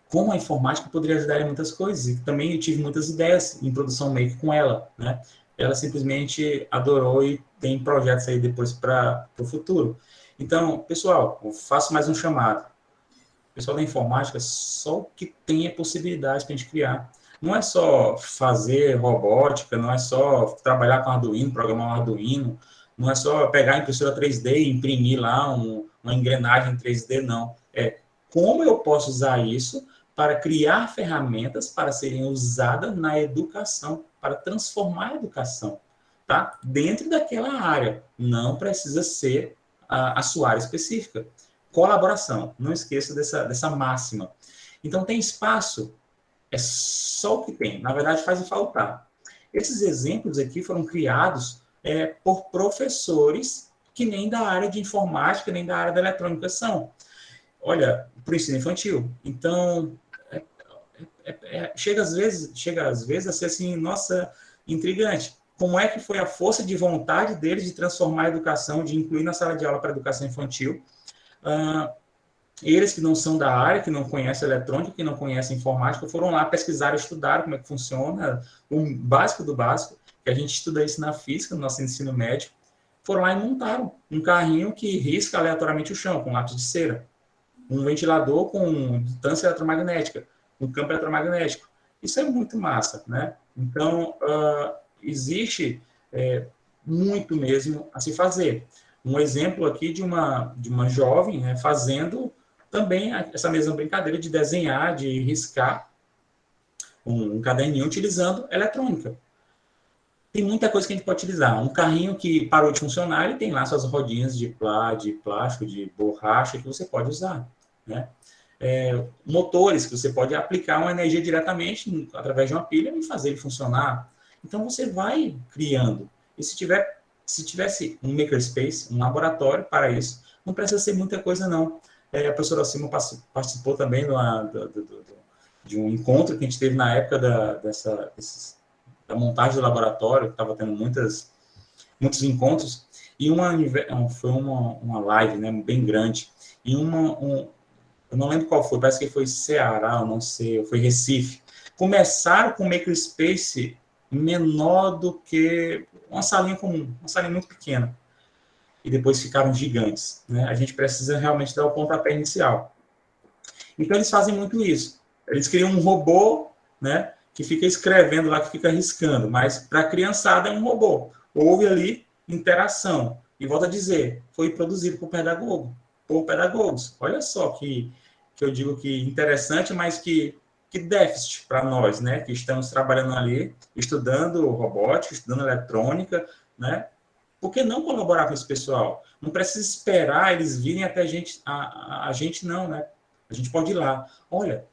como a informática poderia ajudar em muitas coisas. E também eu tive muitas ideias em produção maker com ela, né? Ela simplesmente adorou e tem projetos aí depois para o futuro. Então, pessoal, eu faço mais um chamado. O pessoal da informática, só o que tem é possibilidade para a gente criar. Não é só fazer robótica, não é só trabalhar com Arduino, programar um Arduino, não é só pegar a impressora 3D e imprimir lá uma engrenagem 3D, não. Como eu posso usar isso para criar ferramentas para serem usadas na educação, para transformar a educação, tá? Dentro daquela área. Não precisa ser a sua área específica. Colaboração. Não esqueça dessa máxima. Então, tem espaço. É só o que tem. Na verdade, faz faltar. Esses exemplos aqui foram criados por professores que nem da área de informática, nem da área da eletrônica são. Olha, para o ensino infantil. Então, chega às vezes a ser assim, nossa, intrigante. Como é que foi a força de vontade deles de transformar a educação, de incluir na sala de aula para a educação infantil? Eles que não são da área, que não conhecem eletrônica, que não conhecem informática, foram lá pesquisar, estudar como é que funciona, o básico do básico, que a gente estuda isso na física, no nosso ensino médio, foram lá e montaram um carrinho que risca aleatoriamente o chão, com lápis de cera, um ventilador com distância eletromagnética, um campo eletromagnético. Isso é muito massa, né? Então, existe muito mesmo a se fazer. Um exemplo aqui de uma jovem, né, fazendo também essa mesma brincadeira de desenhar, de riscar um caderninho utilizando eletrônica. Tem muita coisa que a gente pode utilizar. Um carrinho que parou de funcionar, ele tem lá suas rodinhas de plástico, de borracha, que você pode usar, né? Motores, que você pode aplicar uma energia diretamente através de uma pilha e fazer ele funcionar. Então, você vai criando. E se tiver Se tivesse um makerspace, um laboratório para isso, não precisa ser muita coisa, não. A professora Alcima participou também de um encontro que a gente teve na época da montagem do laboratório, que estava tendo muitos encontros, e foi uma live, né, bem grande, e eu não lembro qual foi, parece que foi Ceará, eu não sei, ou foi Recife. Começaram com makerspace menor do que uma salinha comum, uma salinha muito pequena, e depois ficaram gigantes, né? A gente precisa realmente dar o pontapé inicial. Então, eles fazem muito isso. Eles criam um robô, né, que fica escrevendo lá, que fica riscando, mas para a criançada é um robô. Houve ali interação. E volto a dizer, foi produzido por pedagogos. Olha só que eu digo que interessante, mas que déficit para nós, né, que estamos trabalhando ali, estudando robótica, estudando eletrônica, né? Por que não colaborar com esse pessoal? Não precisa esperar eles virem até a gente não, né? A gente pode ir lá. Olha,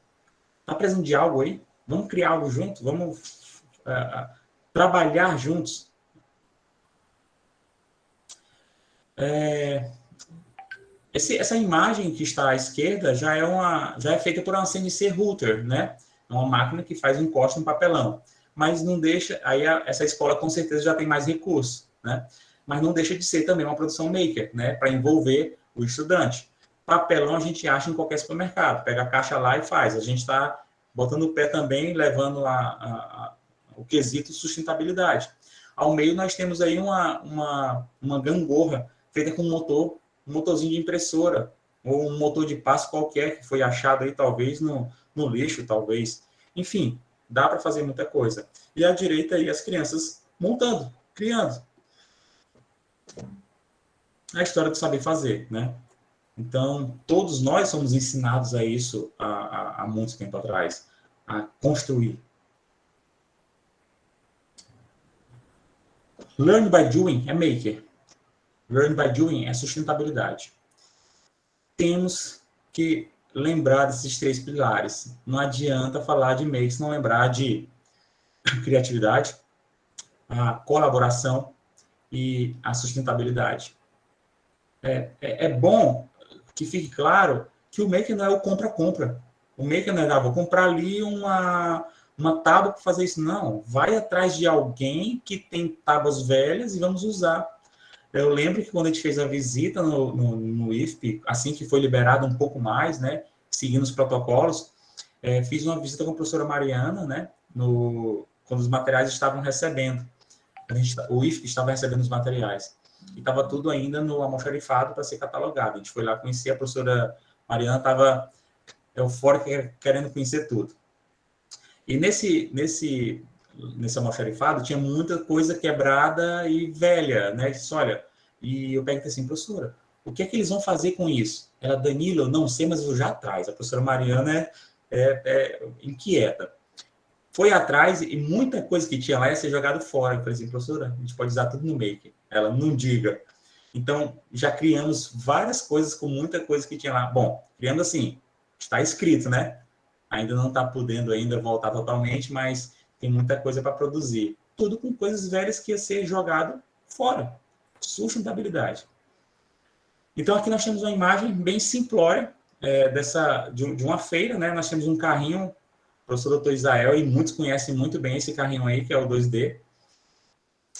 tá precisando de algo aí? Vamos criar algo junto? Vamos trabalhar juntos? Essa imagem que está à esquerda já é feita por uma CNC Router, né? É uma máquina que faz um corte no papelão. Mas não deixa... Aí essa escola com certeza já tem mais recursos, né? Mas não deixa de ser também uma produção maker, né? Para envolver o estudante. Papelão a gente acha em qualquer supermercado. Pega a caixa lá e faz. A gente está botando o pé também, levando o quesito sustentabilidade. Ao meio nós temos aí uma gangorra feita com um motorzinho de impressora, ou um motor de passo qualquer que foi achado aí, talvez, no lixo, talvez. Enfim, dá para fazer muita coisa. E à direita aí as crianças montando, criando. A história do saber fazer, né? Então, todos nós somos ensinados a isso há muito tempo atrás, a construir. Learn by doing é maker. Learn by doing é sustentabilidade. Temos que lembrar desses 3 pilares. Não adianta falar de maker se não lembrar de criatividade, a colaboração e a sustentabilidade. É bom que fique claro que o maker não é o compra-compra. O maker não é, vou comprar ali uma tábua para fazer isso. Não, vai atrás de alguém que tem tábuas velhas e vamos usar. Eu lembro que quando a gente fez a visita no IFP, assim que foi liberado um pouco mais, né, seguindo os protocolos, fiz uma visita com a professora Mariana, né, quando os materiais estavam recebendo. O IFP estava recebendo os materiais. E estava tudo ainda no almoxarifado para ser catalogado. A gente foi lá conhecer, a professora Mariana estava eufórica, querendo conhecer tudo. E nesse almoxarifado tinha muita coisa quebrada e velha, né? Disse, olha, e eu perguntei assim, professora, o que é que eles vão fazer com isso? Ela, Danilo, eu não sei, mas eu já atrás. A professora Mariana é inquieta. Foi atrás e muita coisa que tinha lá ia ser jogado fora. Eu falei assim, professora, a gente pode usar tudo no Maker. Ela, não diga. Então, já criamos várias coisas com muita coisa que tinha lá. Bom, criando assim, está escrito, né? Ainda não está podendo ainda voltar totalmente, mas tem muita coisa para produzir. Tudo com coisas velhas que ia ser jogado fora. Sustentabilidade. Então, aqui nós temos uma imagem bem simplória de uma feira, né? Nós temos um carrinho, o professor Dr. Isael, e muitos conhecem muito bem esse carrinho aí, que é o 2D.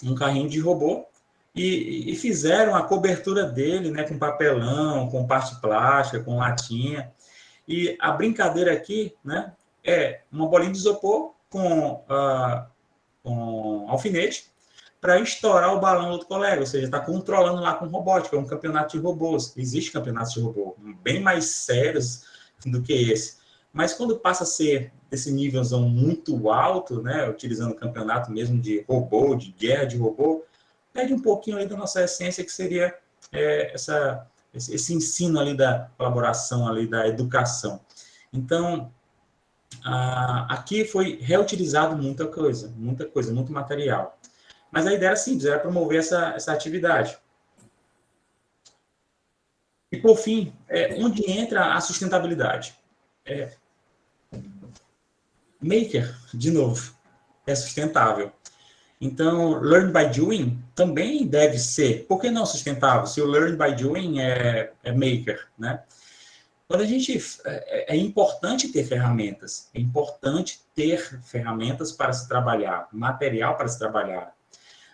Um carrinho de robô. E fizeram a cobertura dele, né? Com papelão, com parte plástica, com latinha. E a brincadeira aqui, né, é uma bolinha de isopor com alfinete para estourar o balão do outro colega, ou seja, está controlando lá com robótica, é um campeonato de robôs. Existe campeonatos de robô bem mais sérios do que esse. Mas quando passa a ser desse nívelzão muito alto, né, utilizando o campeonato mesmo de robô, de guerra de robô, perde um pouquinho aí da nossa essência, que seria esse ensino ali da colaboração, ali da educação. Então, aqui foi reutilizado muita coisa, muito material. Mas a ideia era simples, era promover essa atividade. E, por fim, onde entra a sustentabilidade? Maker, de novo, é sustentável. Então, learn by doing também deve ser. Por que não sustentável? Se o learn by doing é maker, né? Quando a gente é importante ter ferramentas, é importante ter ferramentas para se trabalhar, material para se trabalhar.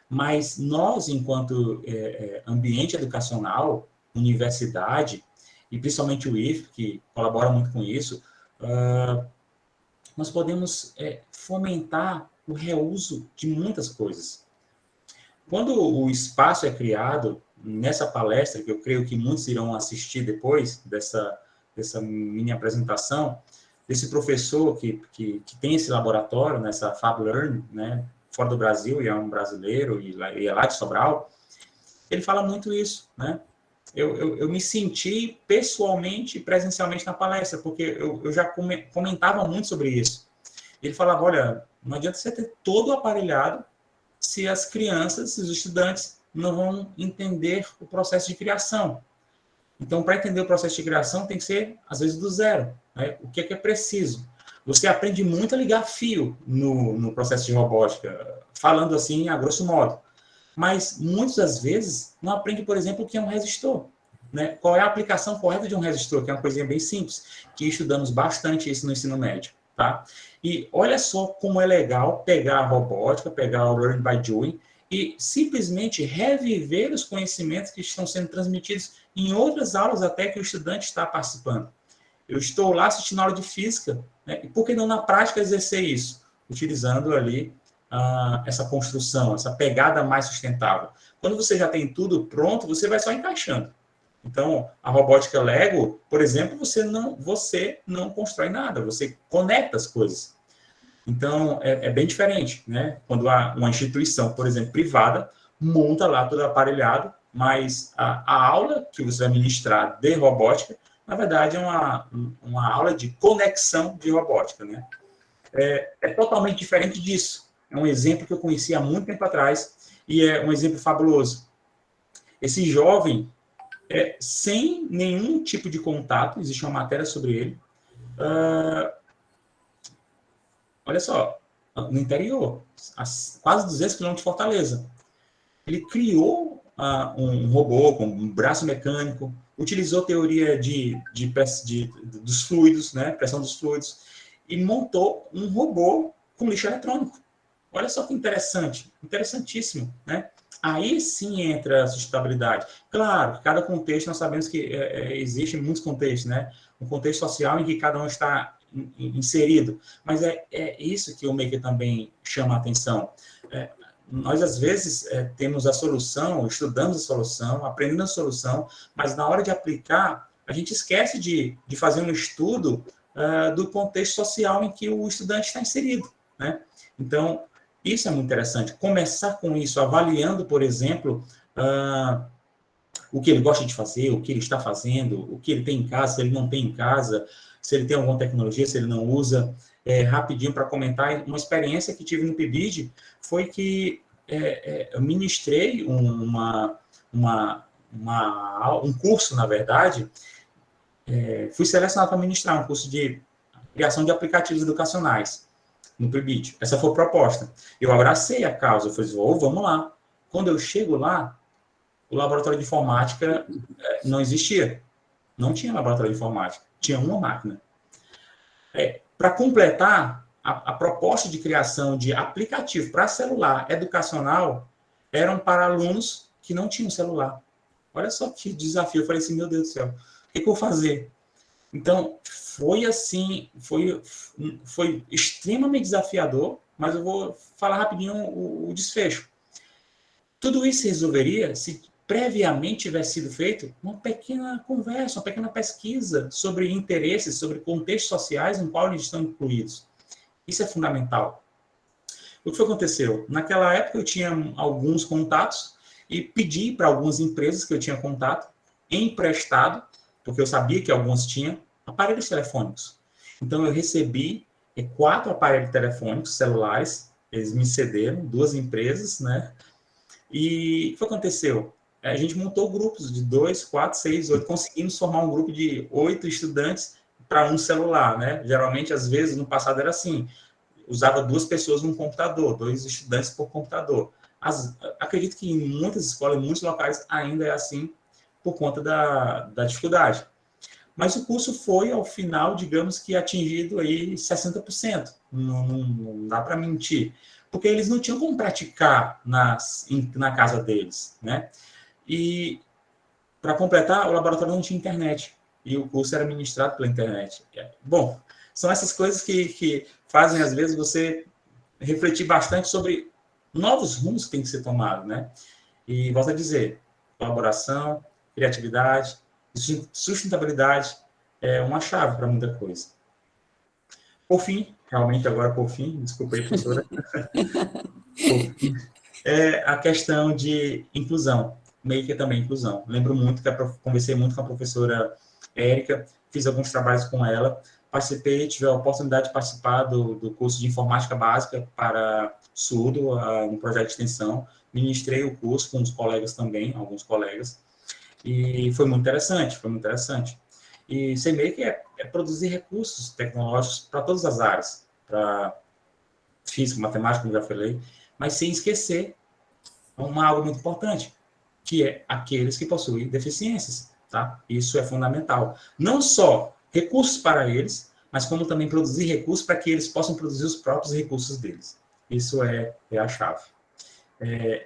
Mas nós, enquanto ambiente educacional, universidade, e principalmente o IF, que colabora muito com isso, nós podemos fomentar o reuso de muitas coisas. Quando o espaço é criado, nessa palestra, que eu creio que muitos irão assistir depois dessa minha apresentação, desse professor que tem esse laboratório, nessa FabLearn, né, fora do Brasil, e é um brasileiro, e é lá de Sobral, ele fala muito isso, né? Eu me senti pessoalmente e presencialmente na palestra, porque eu já comentava muito sobre isso. Ele falava, olha, não adianta você ter todo o aparelhado se as crianças, se os estudantes não vão entender o processo de criação. Então, para entender o processo de criação, tem que ser, às vezes, do zero, né? O que é preciso? Você aprende muito a ligar fio no processo de robótica, falando assim, a grosso modo. Mas, muitas das vezes, não aprende, por exemplo, o que é um resistor, né? Qual é a aplicação correta de um resistor, que é uma coisinha bem simples, que estudamos bastante isso no ensino médio, tá? E olha só como é legal pegar a robótica, pegar o Learn by Doing, e simplesmente reviver os conhecimentos que estão sendo transmitidos em outras aulas até que o estudante está participando. Eu estou lá assistindo aula de física, né? E por que não na prática exercer isso? Utilizando ali essa construção, essa pegada mais sustentável. Quando você já tem tudo pronto, você vai só encaixando. Então, a robótica Lego, por exemplo, você não constrói nada, você conecta as coisas. Então, é bem diferente, né? Quando há uma instituição, por exemplo, privada, monta lá todo aparelhado, mas a aula que você vai ministrar de robótica, na verdade, é uma aula de conexão de robótica, né? É totalmente diferente disso. É um exemplo que eu conheci há muito tempo atrás e é um exemplo fabuloso. Esse jovem, sem nenhum tipo de contato, existe uma matéria sobre ele, olha só, no interior, a quase 200 quilômetros de Fortaleza. Ele criou um robô com um braço mecânico, utilizou teoria dos fluidos, né, pressão dos fluidos, e montou um robô com lixo eletrônico. Olha só que interessante, interessantíssimo, né? Aí sim entra a sustentabilidade. Claro, cada contexto, nós sabemos que existem muitos contextos, né? Um contexto social em que cada um está inserido. Mas é isso que o Maker também chama a atenção. Nós, às vezes, temos a solução, estudamos a solução, aprendendo a solução, mas na hora de aplicar, a gente esquece de fazer um estudo do contexto social em que o estudante está inserido, né? Então, isso é muito interessante. Começar com isso, avaliando, por exemplo, o que ele gosta de fazer, o que ele está fazendo, o que ele tem em casa, se ele não tem em casa, se ele tem alguma tecnologia, se ele não usa. Rapidinho para comentar, uma experiência que tive no PIBID foi que eu ministrei um curso, na verdade, fui selecionado para ministrar um curso de criação de aplicativos educacionais no PIBID. Essa foi a proposta. Eu abracei a causa, eu falei, vamos lá. Quando eu chego lá, o laboratório de informática não existia. Não tinha laboratório de informática. Tinha uma máquina. Para completar, a proposta de criação de aplicativo para celular educacional eram para alunos que não tinham celular. Olha só que desafio. Eu falei assim, meu Deus do céu, o que eu vou fazer? Então, foi assim, foi extremamente desafiador, mas eu vou falar rapidinho o desfecho. Tudo isso se resolveria se previamente tivesse sido feito uma pequena conversa, uma pequena pesquisa sobre interesses, sobre contextos sociais em qual eles estão incluídos. Isso é fundamental. O que aconteceu? Naquela época eu tinha alguns contatos e pedi para algumas empresas que eu tinha contato emprestado, porque eu sabia que alguns tinham, aparelhos telefônicos. Então eu recebi 4 aparelhos telefônicos celulares, eles me cederam, 2 empresas, né? E o que aconteceu? A gente montou grupos de 2, 4, 6, 8, conseguimos formar um grupo de 8 estudantes para um celular, né? Geralmente, às vezes, no passado era assim, usava 2 pessoas num computador, 2 estudantes por computador. Acredito que em muitas escolas, em muitos locais, ainda é assim, por conta da dificuldade. Mas o curso foi, ao final, digamos que atingido aí 60%. Não dá para mentir. Porque eles não tinham como praticar na casa deles, né? E, para completar, o laboratório não tinha internet. E o curso era ministrado pela internet. Bom, são essas coisas que fazem, às vezes, você refletir bastante sobre novos rumos que tem que ser tomados, né? E, volto a dizer, colaboração, criatividade, sustentabilidade é uma chave para muita coisa. Por fim, realmente agora por fim, desculpa aí, professora, por fim, é a questão de inclusão, meio que também inclusão. Lembro muito que conversei muito com a professora Érica, fiz alguns trabalhos com ela, participei, tive a oportunidade de participar do curso de informática básica para surdo, um projeto de extensão, ministrei o curso com os colegas também, alguns colegas, e foi muito interessante, foi muito interessante. E sei meio que é produzir recursos tecnológicos para todas as áreas, para física, matemática, como já falei, mas sem esquecer algo muito importante, que é aqueles que possuem deficiências, tá? Isso é fundamental. Não só recursos para eles, mas como também produzir recursos para que eles possam produzir os próprios recursos deles. Isso é a chave.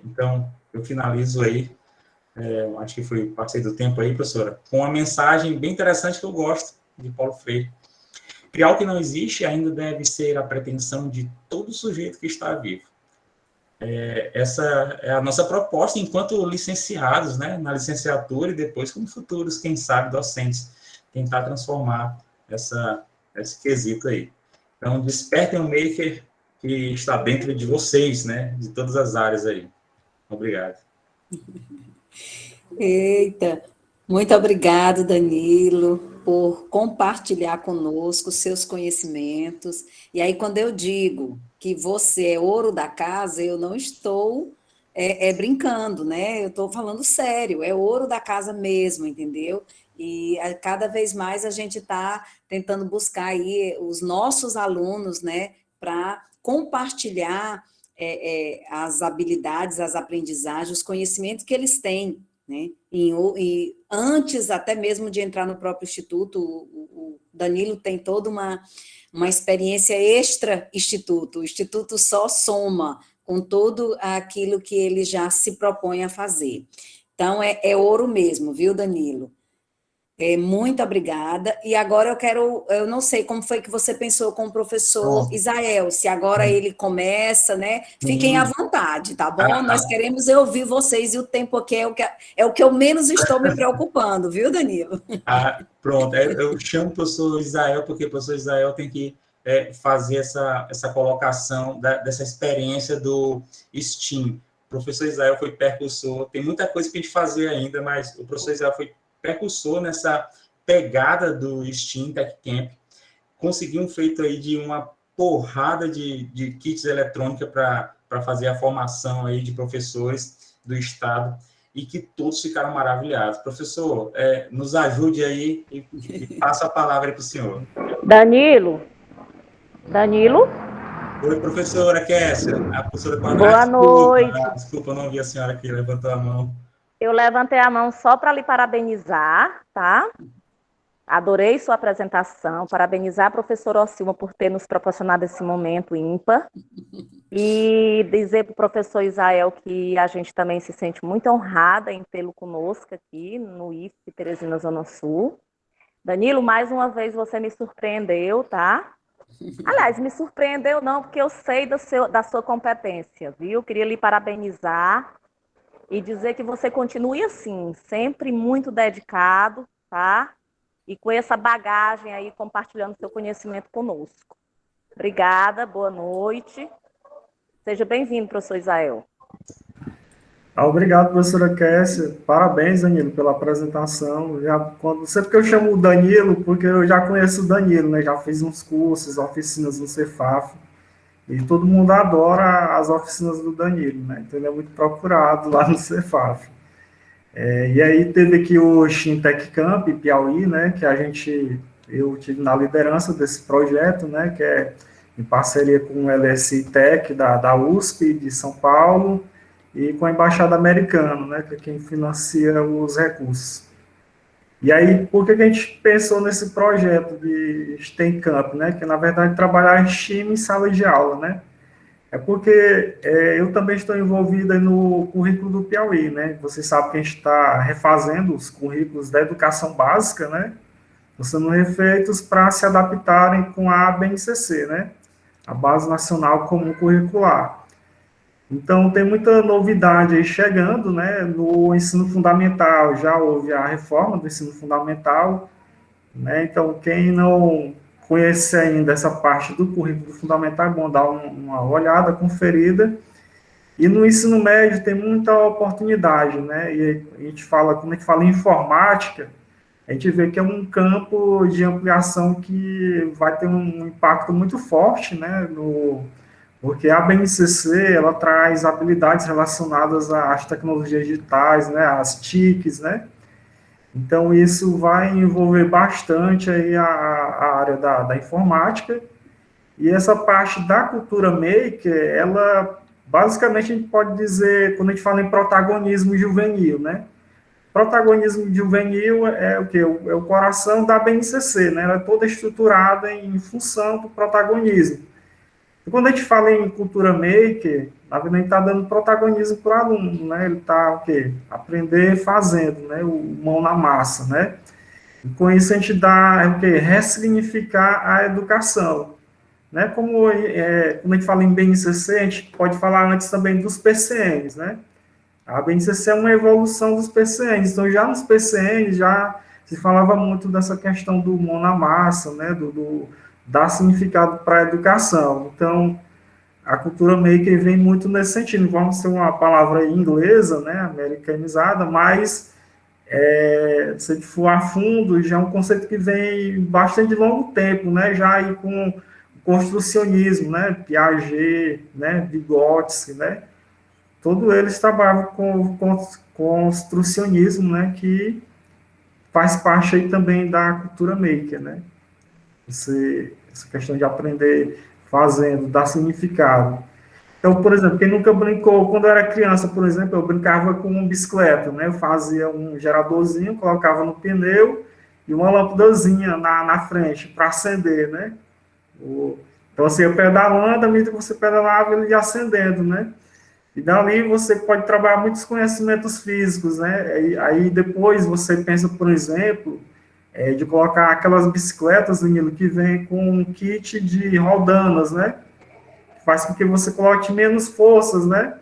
Então, eu finalizo aí, acho que passei do tempo aí, professora, com uma mensagem bem interessante que eu gosto, de Paulo Freire. Criar o que não existe ainda deve ser a pretensão de todo sujeito que está vivo. Essa é a nossa proposta enquanto licenciados, né, na licenciatura e depois como futuros, quem sabe, docentes, tentar transformar esse quesito aí. Então, despertem o maker que está dentro de vocês, né, de todas as áreas aí. Obrigado. Eita, muito obrigado, Danilo, por compartilhar conosco seus conhecimentos. E aí, quando eu digo que você é ouro da casa, eu não estou brincando, né? Eu estou falando sério, é ouro da casa mesmo, entendeu? E cada vez mais a gente está tentando buscar aí os nossos alunos, né, para compartilhar as habilidades, as aprendizagens, os conhecimentos que eles têm, né? E antes até mesmo de entrar no próprio instituto, o Danilo tem toda uma experiência extra-instituto, o instituto só soma com tudo aquilo que ele já se propõe a fazer. Então, é ouro mesmo, viu, Danilo? Muito obrigada. E agora eu não sei como foi que você pensou com o professor Isael, se agora ele começa, né? Fiquem à vontade, tá bom? Nós queremos ouvir vocês e o tempo aqui é o que eu menos estou me preocupando, viu, Danilo? Pronto, eu chamo o professor Isael, porque o professor Isael tem que fazer essa colocação dessa experiência do STEAM. O professor Isael foi percursor, tem muita coisa que a gente fazer ainda, mas o professor Isael foi percursor nessa pegada do STEAM Tech Camp, conseguiu um feito aí de uma porrada de kits eletrônica para fazer a formação aí de professores do estado, e que todos ficaram maravilhados. Professor, nos ajude aí e passo a palavra para o senhor. Danilo? Oi, professora Kessia. A professora Boa noite. Desculpa, não vi a senhora que levantou a mão. Eu levantei a mão só para lhe parabenizar, tá? Adorei sua apresentação, parabenizar a professora Ocilma por ter nos proporcionado esse momento ímpar e dizer para o professor Isael que a gente também se sente muito honrada em tê-lo conosco aqui no IFE Teresina Zona Sul. Danilo, mais uma vez você me surpreendeu, tá? Aliás, me surpreendeu não, porque eu sei da sua competência, viu? Queria lhe parabenizar e dizer que você continue assim, sempre muito dedicado, tá? E com essa bagagem aí, compartilhando seu conhecimento conosco. Obrigada, boa noite. Seja bem-vindo, professor Isael. Obrigado, professora Kessia. Parabéns, Danilo, pela apresentação. Sempre que eu chamo o Danilo, porque eu já conheço o Danilo, né? Já fiz uns cursos, oficinas no Cefaf. E todo mundo adora as oficinas do Danilo, né? Então ele é muito procurado lá no Cefaf. E aí teve aqui o STEAM Tech Camp Piauí, né? Que eu tive na liderança desse projeto, né? Que é em parceria com o LSI Tech da USP de São Paulo e com a Embaixada Americana, né, que é quem financia os recursos. E aí, por que a gente pensou nesse projeto de STEM Camp, né, que na verdade trabalhar STEAM em sala de aula, né? É porque eu também estou envolvido aí no currículo do Piauí, né? Você sabe que a gente está refazendo os currículos da educação básica, né? Estão sendo refeitos para se adaptarem com a BNCC, né? A Base Nacional Comum Curricular. Então, tem muita novidade aí chegando, né? No ensino fundamental, já houve a reforma do ensino fundamental, né? Então, quem não conhece ainda essa parte do currículo fundamental, é bom dar uma olhada, conferida. E no ensino médio tem muita oportunidade, né? E a gente fala, quando a gente fala em informática, a gente vê que é um campo de ampliação que vai ter um impacto muito forte, né? Porque a BNCC, ela traz habilidades relacionadas às tecnologias digitais, né? Às TICs, né? Então, isso vai envolver bastante aí a área da informática, e essa parte da cultura maker, ela, basicamente, a gente pode dizer, quando a gente fala em protagonismo juvenil, né? Protagonismo juvenil é o quê? É o coração da BNCC, né? Ela é toda estruturada em função do protagonismo. E quando a gente fala em cultura maker, na verdade, a gente está dando protagonismo para o aluno, né? Ele está, o quê? Aprender fazendo, né? O mão na massa, né? E com isso a gente dá, o quê? Ressignificar a educação, né? Como quando a gente fala em BNCC, a gente pode falar antes também dos PCNs, né? A BNCC é uma evolução dos PCNs, então já nos PCNs já se falava muito dessa questão do mão na massa, né? Dar significado para a educação. Então, a cultura maker vem muito nesse sentido. Vamos ter uma palavra inglesa, né, americanizada, mas se a gente for a fundo, já é um conceito que vem bastante de longo tempo, né, já aí com construcionismo, né, Piaget, né, Vygotsky, né, todos eles trabalham com construcionismo, né, que faz parte aí também da cultura maker, né. Essa questão de aprender fazendo, dar significado. Então, por exemplo, quem nunca brincou, quando eu era criança, por exemplo, eu brincava com uma bicicleta, né? Eu fazia um geradorzinho, colocava no pneu e uma lâmpadazinha na frente para acender, né? Então, você ia pedalando, à medida que você pedalava, ele ia acendendo, né? E dali você pode trabalhar muitos conhecimentos físicos, né? Aí depois você pensa, por exemplo, de colocar aquelas bicicletas, Danilo, que vem com um kit de rodanas, né? Faz com que você coloque menos forças, né?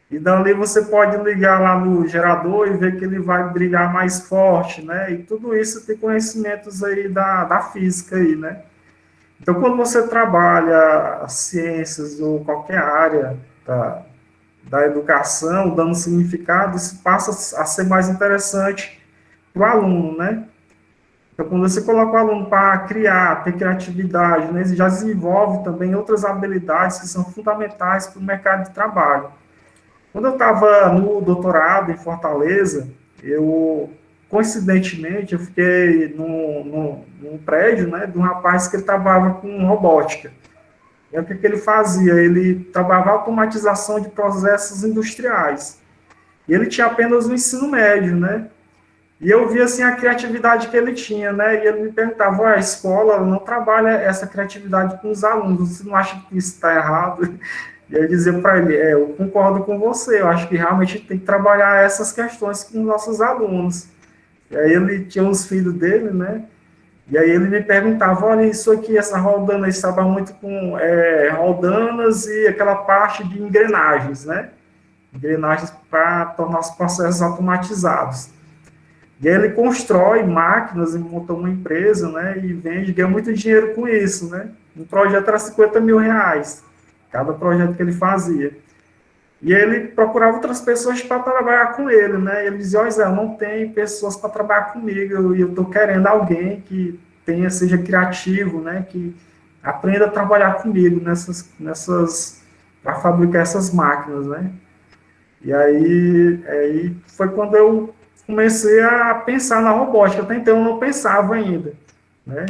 E dali você pode ligar lá no gerador e ver que ele vai brilhar mais forte, né? E tudo isso tem conhecimentos aí da física aí, né? Então, quando você trabalha ciências ou qualquer área da educação, dando significado, isso passa a ser mais interessante para o aluno, né? Então, quando você coloca o aluno para criar, ter criatividade, né, ele já desenvolve também outras habilidades que são fundamentais para o mercado de trabalho. Quando eu estava no doutorado em Fortaleza, coincidentemente, eu fiquei num prédio, né, de um rapaz que ele trabalhava com robótica. E o que ele fazia? Ele trabalhava automatização de processos industriais. E ele tinha apenas o ensino médio, né? E eu vi, assim, a criatividade que ele tinha, né? E ele me perguntava, a escola não trabalha essa criatividade com os alunos, você não acha que isso está errado? E eu dizia para ele, eu concordo com você, eu acho que realmente a gente tem que trabalhar essas questões com os nossos alunos. E aí ele tinha os filhos dele, né? E aí ele me perguntava, olha, isso aqui, essa roldana, ele estava muito com roldanas e aquela parte de engrenagens, né? Engrenagens para tornar os processos automatizados. E aí ele constrói máquinas e monta uma empresa, né, e vende, ganha muito dinheiro com isso, né. Um projeto era 50 mil reais, cada projeto que ele fazia. E ele procurava outras pessoas para trabalhar com ele, né, e ele dizia, olha, Zé, eu não tenho pessoas para trabalhar comigo, e eu estou querendo alguém que seja criativo, né, que aprenda a trabalhar comigo para fabricar essas máquinas, né. E aí foi quando eu comecei a pensar na robótica, até então eu não pensava ainda, né?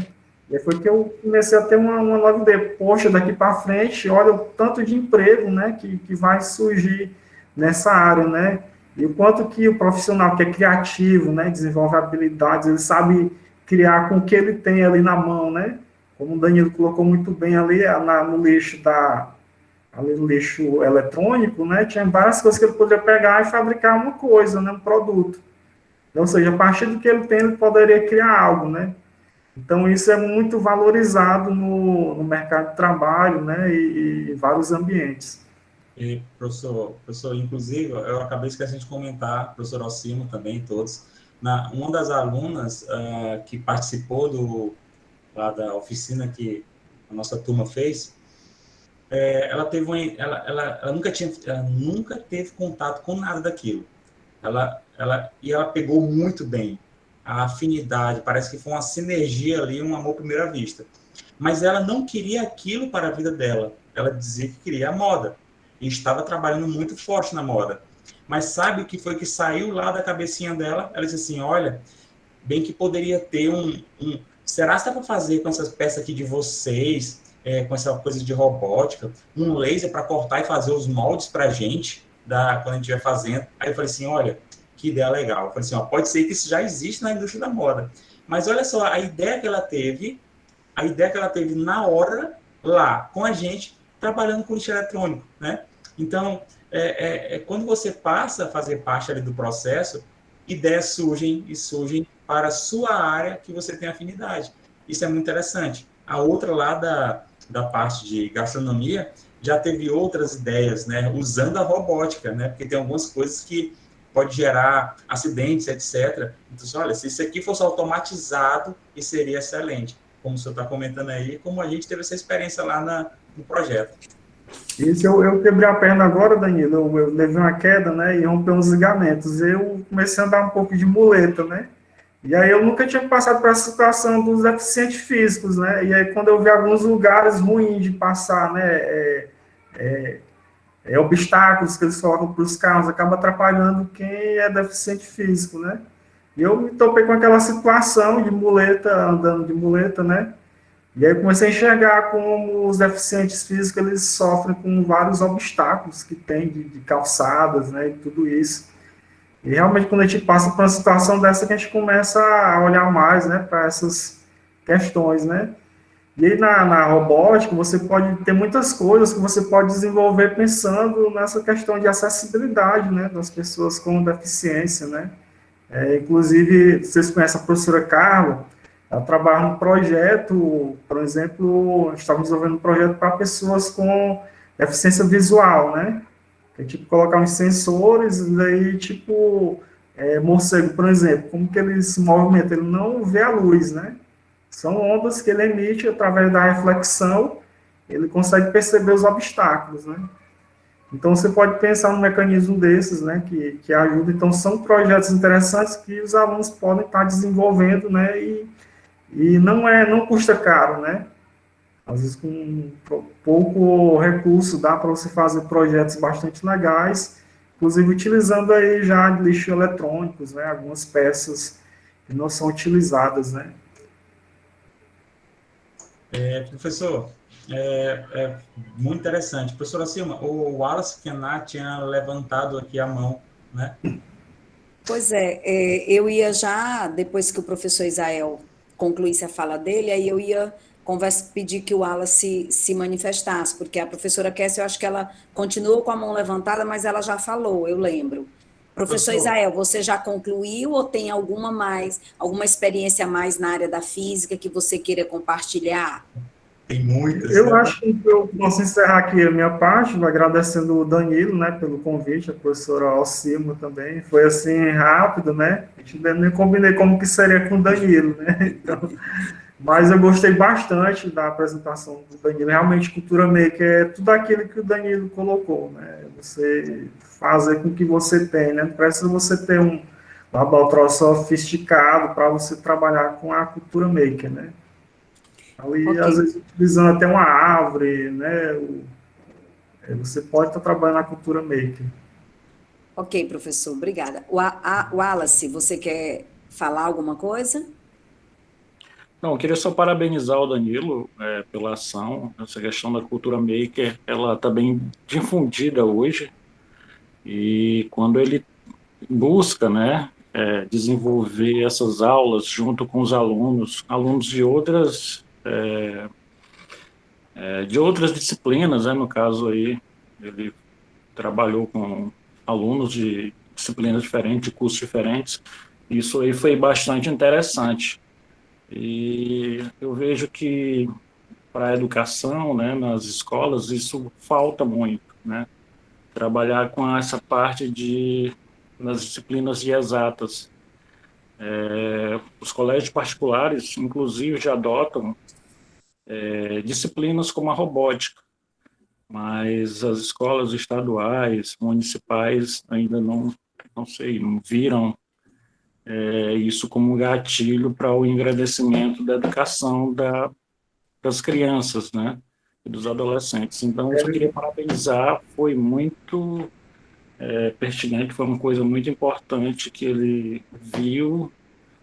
E aí foi que eu comecei a ter uma nova ideia. Poxa, daqui para frente, olha o tanto de emprego, né, que vai surgir nessa área, né? E o quanto que o profissional que é criativo, né, desenvolve habilidades, ele sabe criar com o que ele tem ali na mão, né? Como o Danilo colocou muito bem ali no lixo ali no lixo eletrônico, né? Tinha várias coisas que ele poderia pegar e fabricar uma coisa, né, um produto. Ou seja, a partir do que ele tem, ele poderia criar algo, né? Então, isso é muito valorizado no mercado de trabalho, né, e vários ambientes. E, professor, inclusive, eu acabei esquecendo de comentar, professor Alcimo também, todos, uma das alunas que participou lá da oficina que a nossa turma fez, ela teve ela nunca teve contato com nada daquilo. E ela pegou muito bem a afinidade, parece que foi uma sinergia ali, um amor à primeira vista. Mas ela não queria aquilo para a vida dela. Ela dizia que queria a moda. E estava trabalhando muito forte na moda. Mas sabe o que foi que saiu lá da cabecinha dela? Ela disse assim, olha, bem que poderia ter será que dá para fazer com essas peças aqui de vocês, com essa coisa de robótica, um laser para cortar e fazer os moldes para a gente, quando a gente estiver fazendo? Aí eu falei assim, olha, que ideia legal. Eu falei assim, ó, pode ser que isso já existe na indústria da moda. Mas olha só, a ideia que ela teve na hora, lá, com a gente, trabalhando com lixo eletrônico, né? Então, quando você passa a fazer parte ali do processo, ideias surgem para a sua área que você tem afinidade. Isso é muito interessante. A outra lá da parte de gastronomia já teve outras ideias, né? Usando a robótica, né? Porque tem algumas coisas que pode gerar acidentes, etc. Então, olha, se isso aqui fosse automatizado, isso seria excelente. Como o senhor está comentando aí, como a gente teve essa experiência lá no projeto. Isso, eu quebrei a perna agora, Danilo, eu levei uma queda, né, e rompei uns ligamentos. Eu comecei a andar um pouco de muleta, né, e aí eu nunca tinha passado por essa situação dos deficientes físicos, né, e aí quando eu vi alguns lugares ruins de passar, né, obstáculos que eles colocam para os carros, acaba atrapalhando quem é deficiente físico, né, e eu me topei com aquela situação de muleta, andando de muleta, né, e aí eu comecei a enxergar como os deficientes físicos eles sofrem com vários obstáculos que tem de calçadas, né, e tudo isso. E realmente quando a gente passa por uma situação dessa que a gente começa a olhar mais, né, para essas questões, né. E aí na robótica você pode ter muitas coisas que você pode desenvolver pensando nessa questão de acessibilidade, né, das pessoas com deficiência, né. Inclusive, vocês conhecem a professora Carla, ela trabalha num projeto, por exemplo, estamos desenvolvendo um projeto para pessoas com deficiência visual, né? Que é tipo colocar uns sensores, e daí tipo, morcego, por exemplo, como que ele se movimenta? Ele não vê a luz, né? São ondas que ele emite através da reflexão, ele consegue perceber os obstáculos, né? Então, você pode pensar num mecanismo desses, né, que ajuda. Então, são projetos interessantes que os alunos podem estar desenvolvendo, né, e não custa caro, né? Às vezes, com pouco recurso, dá para você fazer projetos bastante legais, inclusive utilizando aí já lixos eletrônicos, né, algumas peças que não são utilizadas, né? Professor, muito interessante. Professora Silma, o Wallace Kenat tinha levantado aqui a mão, né? Pois eu ia já, depois que o professor Isael concluísse a fala dele, aí eu ia pedir que o Wallace se manifestasse, porque a professora Kessia, eu acho que ela continuou com a mão levantada, mas ela já falou, eu lembro. Professor Isael, você já concluiu ou tem alguma experiência a mais na área da física que você queira compartilhar? Tem muitas. Eu acho que eu posso encerrar aqui a minha parte, agradecendo o Danilo, né, pelo convite, a professora Alcima também. Foi assim, rápido, né? A gente ainda nem combinei como que seria com o Danilo, né? Então, mas eu gostei bastante da apresentação do Danilo. Realmente, Cultura Maker é tudo aquilo que o Danilo colocou, né? Você fazer com que você tem, né? Não precisa você ter um laboratório sofisticado para você trabalhar com a Cultura Maker, né? Ali, okay. Às vezes, utilizando até uma árvore, né? Você pode estar trabalhando na Cultura Maker. Ok, professor, obrigada. Wallace, você quer falar alguma coisa? Não, eu queria só parabenizar o Danilo pela ação. Essa questão da cultura maker, ela está bem difundida hoje. E quando ele busca, né, desenvolver essas aulas junto com os alunos, alunos de outras disciplinas, né, no caso aí, ele trabalhou com alunos de disciplinas diferentes, de cursos diferentes. Isso aí foi bastante interessante. E eu vejo que para a educação, né, nas escolas, isso falta muito, né? Trabalhar com essa parte nas disciplinas de exatas. Os colégios particulares, inclusive, já adotam disciplinas como a robótica, mas as escolas estaduais, municipais, ainda não sei, não viram isso como um gatilho para o engrandecimento da educação das crianças, né, e dos adolescentes. Então, eu só queria parabenizar, foi muito pertinente, foi uma coisa muito importante que ele viu,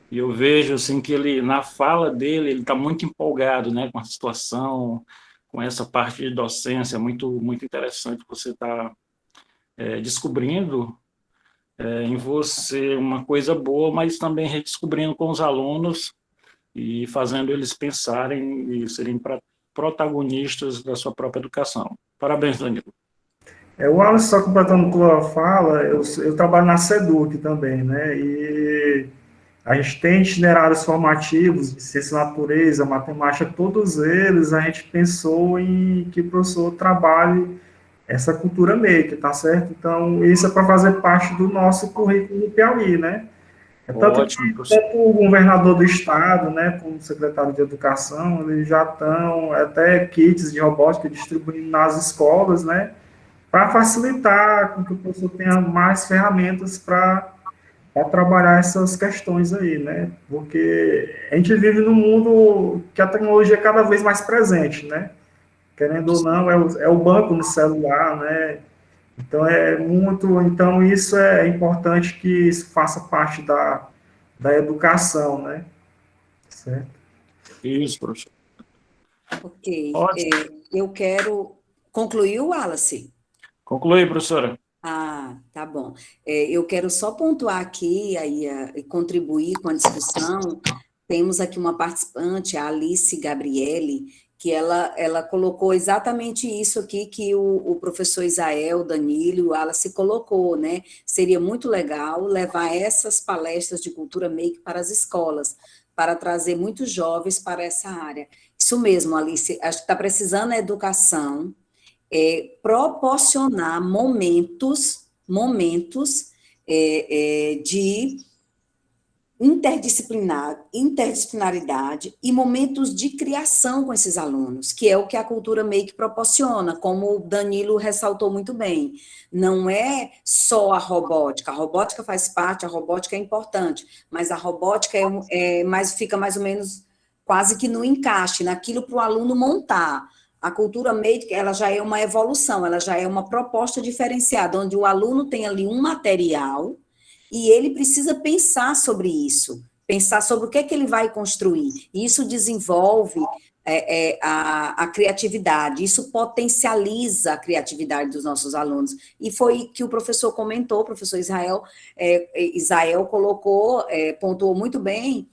e eu vejo assim que ele, na fala dele, ele está muito empolgado, né, com a situação, com essa parte de docência, muito interessante. Você está descobrindo em você uma coisa boa, mas também redescobrindo com os alunos e fazendo eles pensarem e serem protagonistas da sua própria educação. Parabéns, Danilo. O Alisson, só completando tua fala, eu trabalho na SEDUC também, né? E a gente tem itinerários formativos de ciência da natureza, matemática, todos eles a gente pensou em que o professor trabalhe essa cultura maker, tá certo? Então, isso é para fazer parte do nosso currículo do Piauí, né? Tanto que Ótimo, professor. tanto o governador do estado, né, como o secretário de educação, eles já estão até kits de robótica distribuindo nas escolas, né, para facilitar com que o professor tenha mais ferramentas para trabalhar essas questões aí, né? Porque a gente vive num mundo que a tecnologia é cada vez mais presente, né? Querendo ou não, é o banco no celular, né? Então isso é importante que isso faça parte da educação, né? Certo? Isso, professor. Ok. Ótimo. Eu quero... Concluiu, Wallace? Conclui, professora. Ah, tá bom. Eu quero só pontuar aqui e contribuir com a discussão. Temos aqui uma participante, a Alice Gabriele, que ela colocou exatamente isso aqui que o professor Isael, Danilo e o Wallace colocou, né? Seria muito legal levar essas palestras de cultura maker para as escolas, para trazer muitos jovens para essa área. Isso mesmo, Alice, acho que está precisando a educação, proporcionar momentos de interdisciplinaridade e momentos de criação com esses alunos, que é o que a cultura make proporciona, como o Danilo ressaltou muito bem. Não é só a robótica faz parte, a robótica é importante, mas a robótica fica mais ou menos quase que no encaixe, naquilo para o aluno montar. A cultura maker, ela já é uma evolução, ela já é uma proposta diferenciada, onde o aluno tem ali um material e ele precisa pensar sobre isso, pensar sobre o que é que ele vai construir. E isso desenvolve a criatividade, isso potencializa a criatividade dos nossos alunos. E foi que o professor comentou, o professor Isael colocou, pontuou muito bem,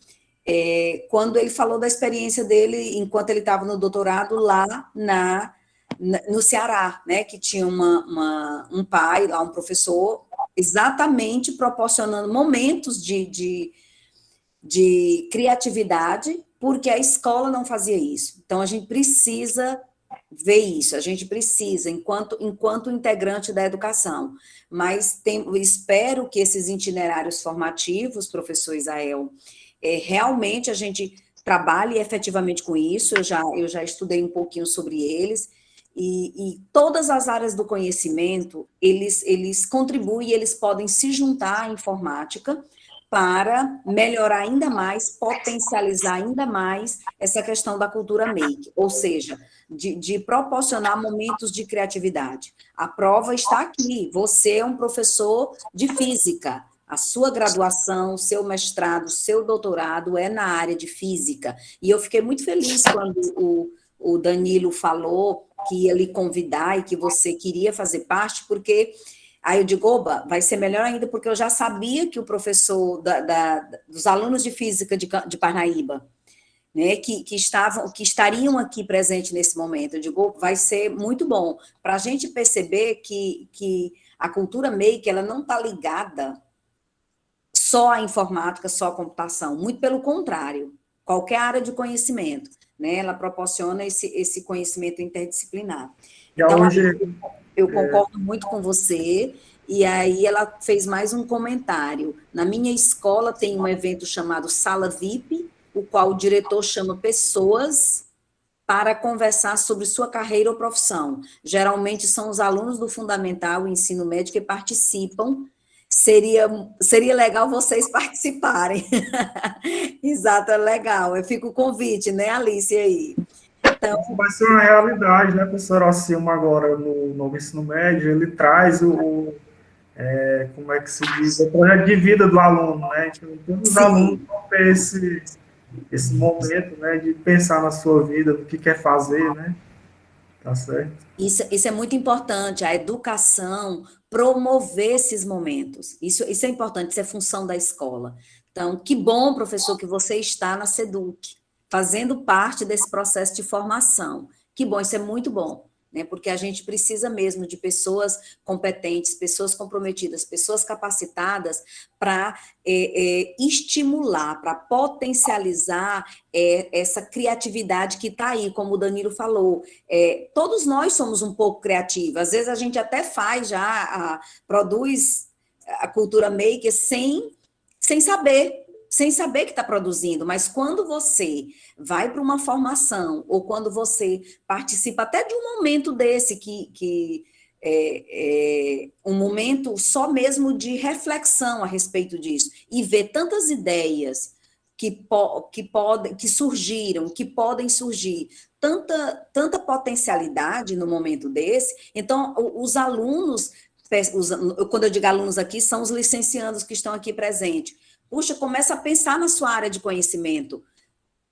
quando ele falou da experiência dele, enquanto ele estava no doutorado lá no Ceará, né, que tinha um pai, lá um professor, exatamente proporcionando momentos de criatividade, porque a escola não fazia isso. Então, a gente precisa ver isso, a gente precisa, enquanto integrante da educação. Mas espero que esses itinerários formativos, professor Isael, realmente a gente trabalhe efetivamente com isso. Eu já estudei um pouquinho sobre eles, e todas as áreas do conhecimento, eles contribuem, eles podem se juntar à informática para melhorar ainda mais, potencializar ainda mais essa questão da cultura make, ou seja, de proporcionar momentos de criatividade. A prova está aqui, você é um professor de física, A sua graduação, seu mestrado, seu doutorado é na área de física. E eu fiquei muito feliz quando o Danilo falou que ia lhe convidar e que você queria fazer parte, porque aí eu digo, oba, vai ser melhor ainda, porque eu já sabia que o professor dos alunos de física de Parnaíba, né, que estariam aqui presentes nesse momento. Eu digo, vai ser muito bom, para a gente perceber que a cultura maker, ela não está ligada só à informática, só à computação, muito pelo contrário, qualquer área de conhecimento, né, ela proporciona esse conhecimento interdisciplinar. Então, hoje, eu concordo muito com você, e aí ela fez mais um comentário. Na minha escola tem um evento chamado Sala VIP, o qual o diretor chama pessoas para conversar sobre sua carreira ou profissão. Geralmente são os alunos do fundamental e ensino médio que participam. Seria legal vocês participarem. Exato, é legal. Fica o convite, né, Alice, aí. Então, vai ser uma realidade, né, professor Alcilma, agora no novo ensino médio, ele traz como é que se diz, o projeto de vida do aluno, né? Então, todos os alunos vão ter esse momento, né, de pensar na sua vida, no que quer fazer, né? Tá certo? Isso é muito importante, a educação promover esses momentos. Isso é importante, isso é função da escola. Então, que bom, professor, que você está na SEDUC, fazendo parte desse processo de formação. Que bom, isso é muito bom, né? Porque a gente precisa mesmo de pessoas competentes, pessoas comprometidas, pessoas capacitadas para estimular, para potencializar essa criatividade que está aí, como o Danilo falou. Todos nós somos um pouco criativos, às vezes a gente até produz a cultura maker sem saber que está produzindo, mas quando você vai para uma formação, ou quando você participa até de um momento desse, que um momento só mesmo de reflexão a respeito disso, e ver tantas ideias que surgiram, que podem surgir, tanta potencialidade no momento desse, então os alunos, quando eu digo alunos aqui, são os licenciandos que estão aqui presentes. Puxa, começa a pensar na sua área de conhecimento.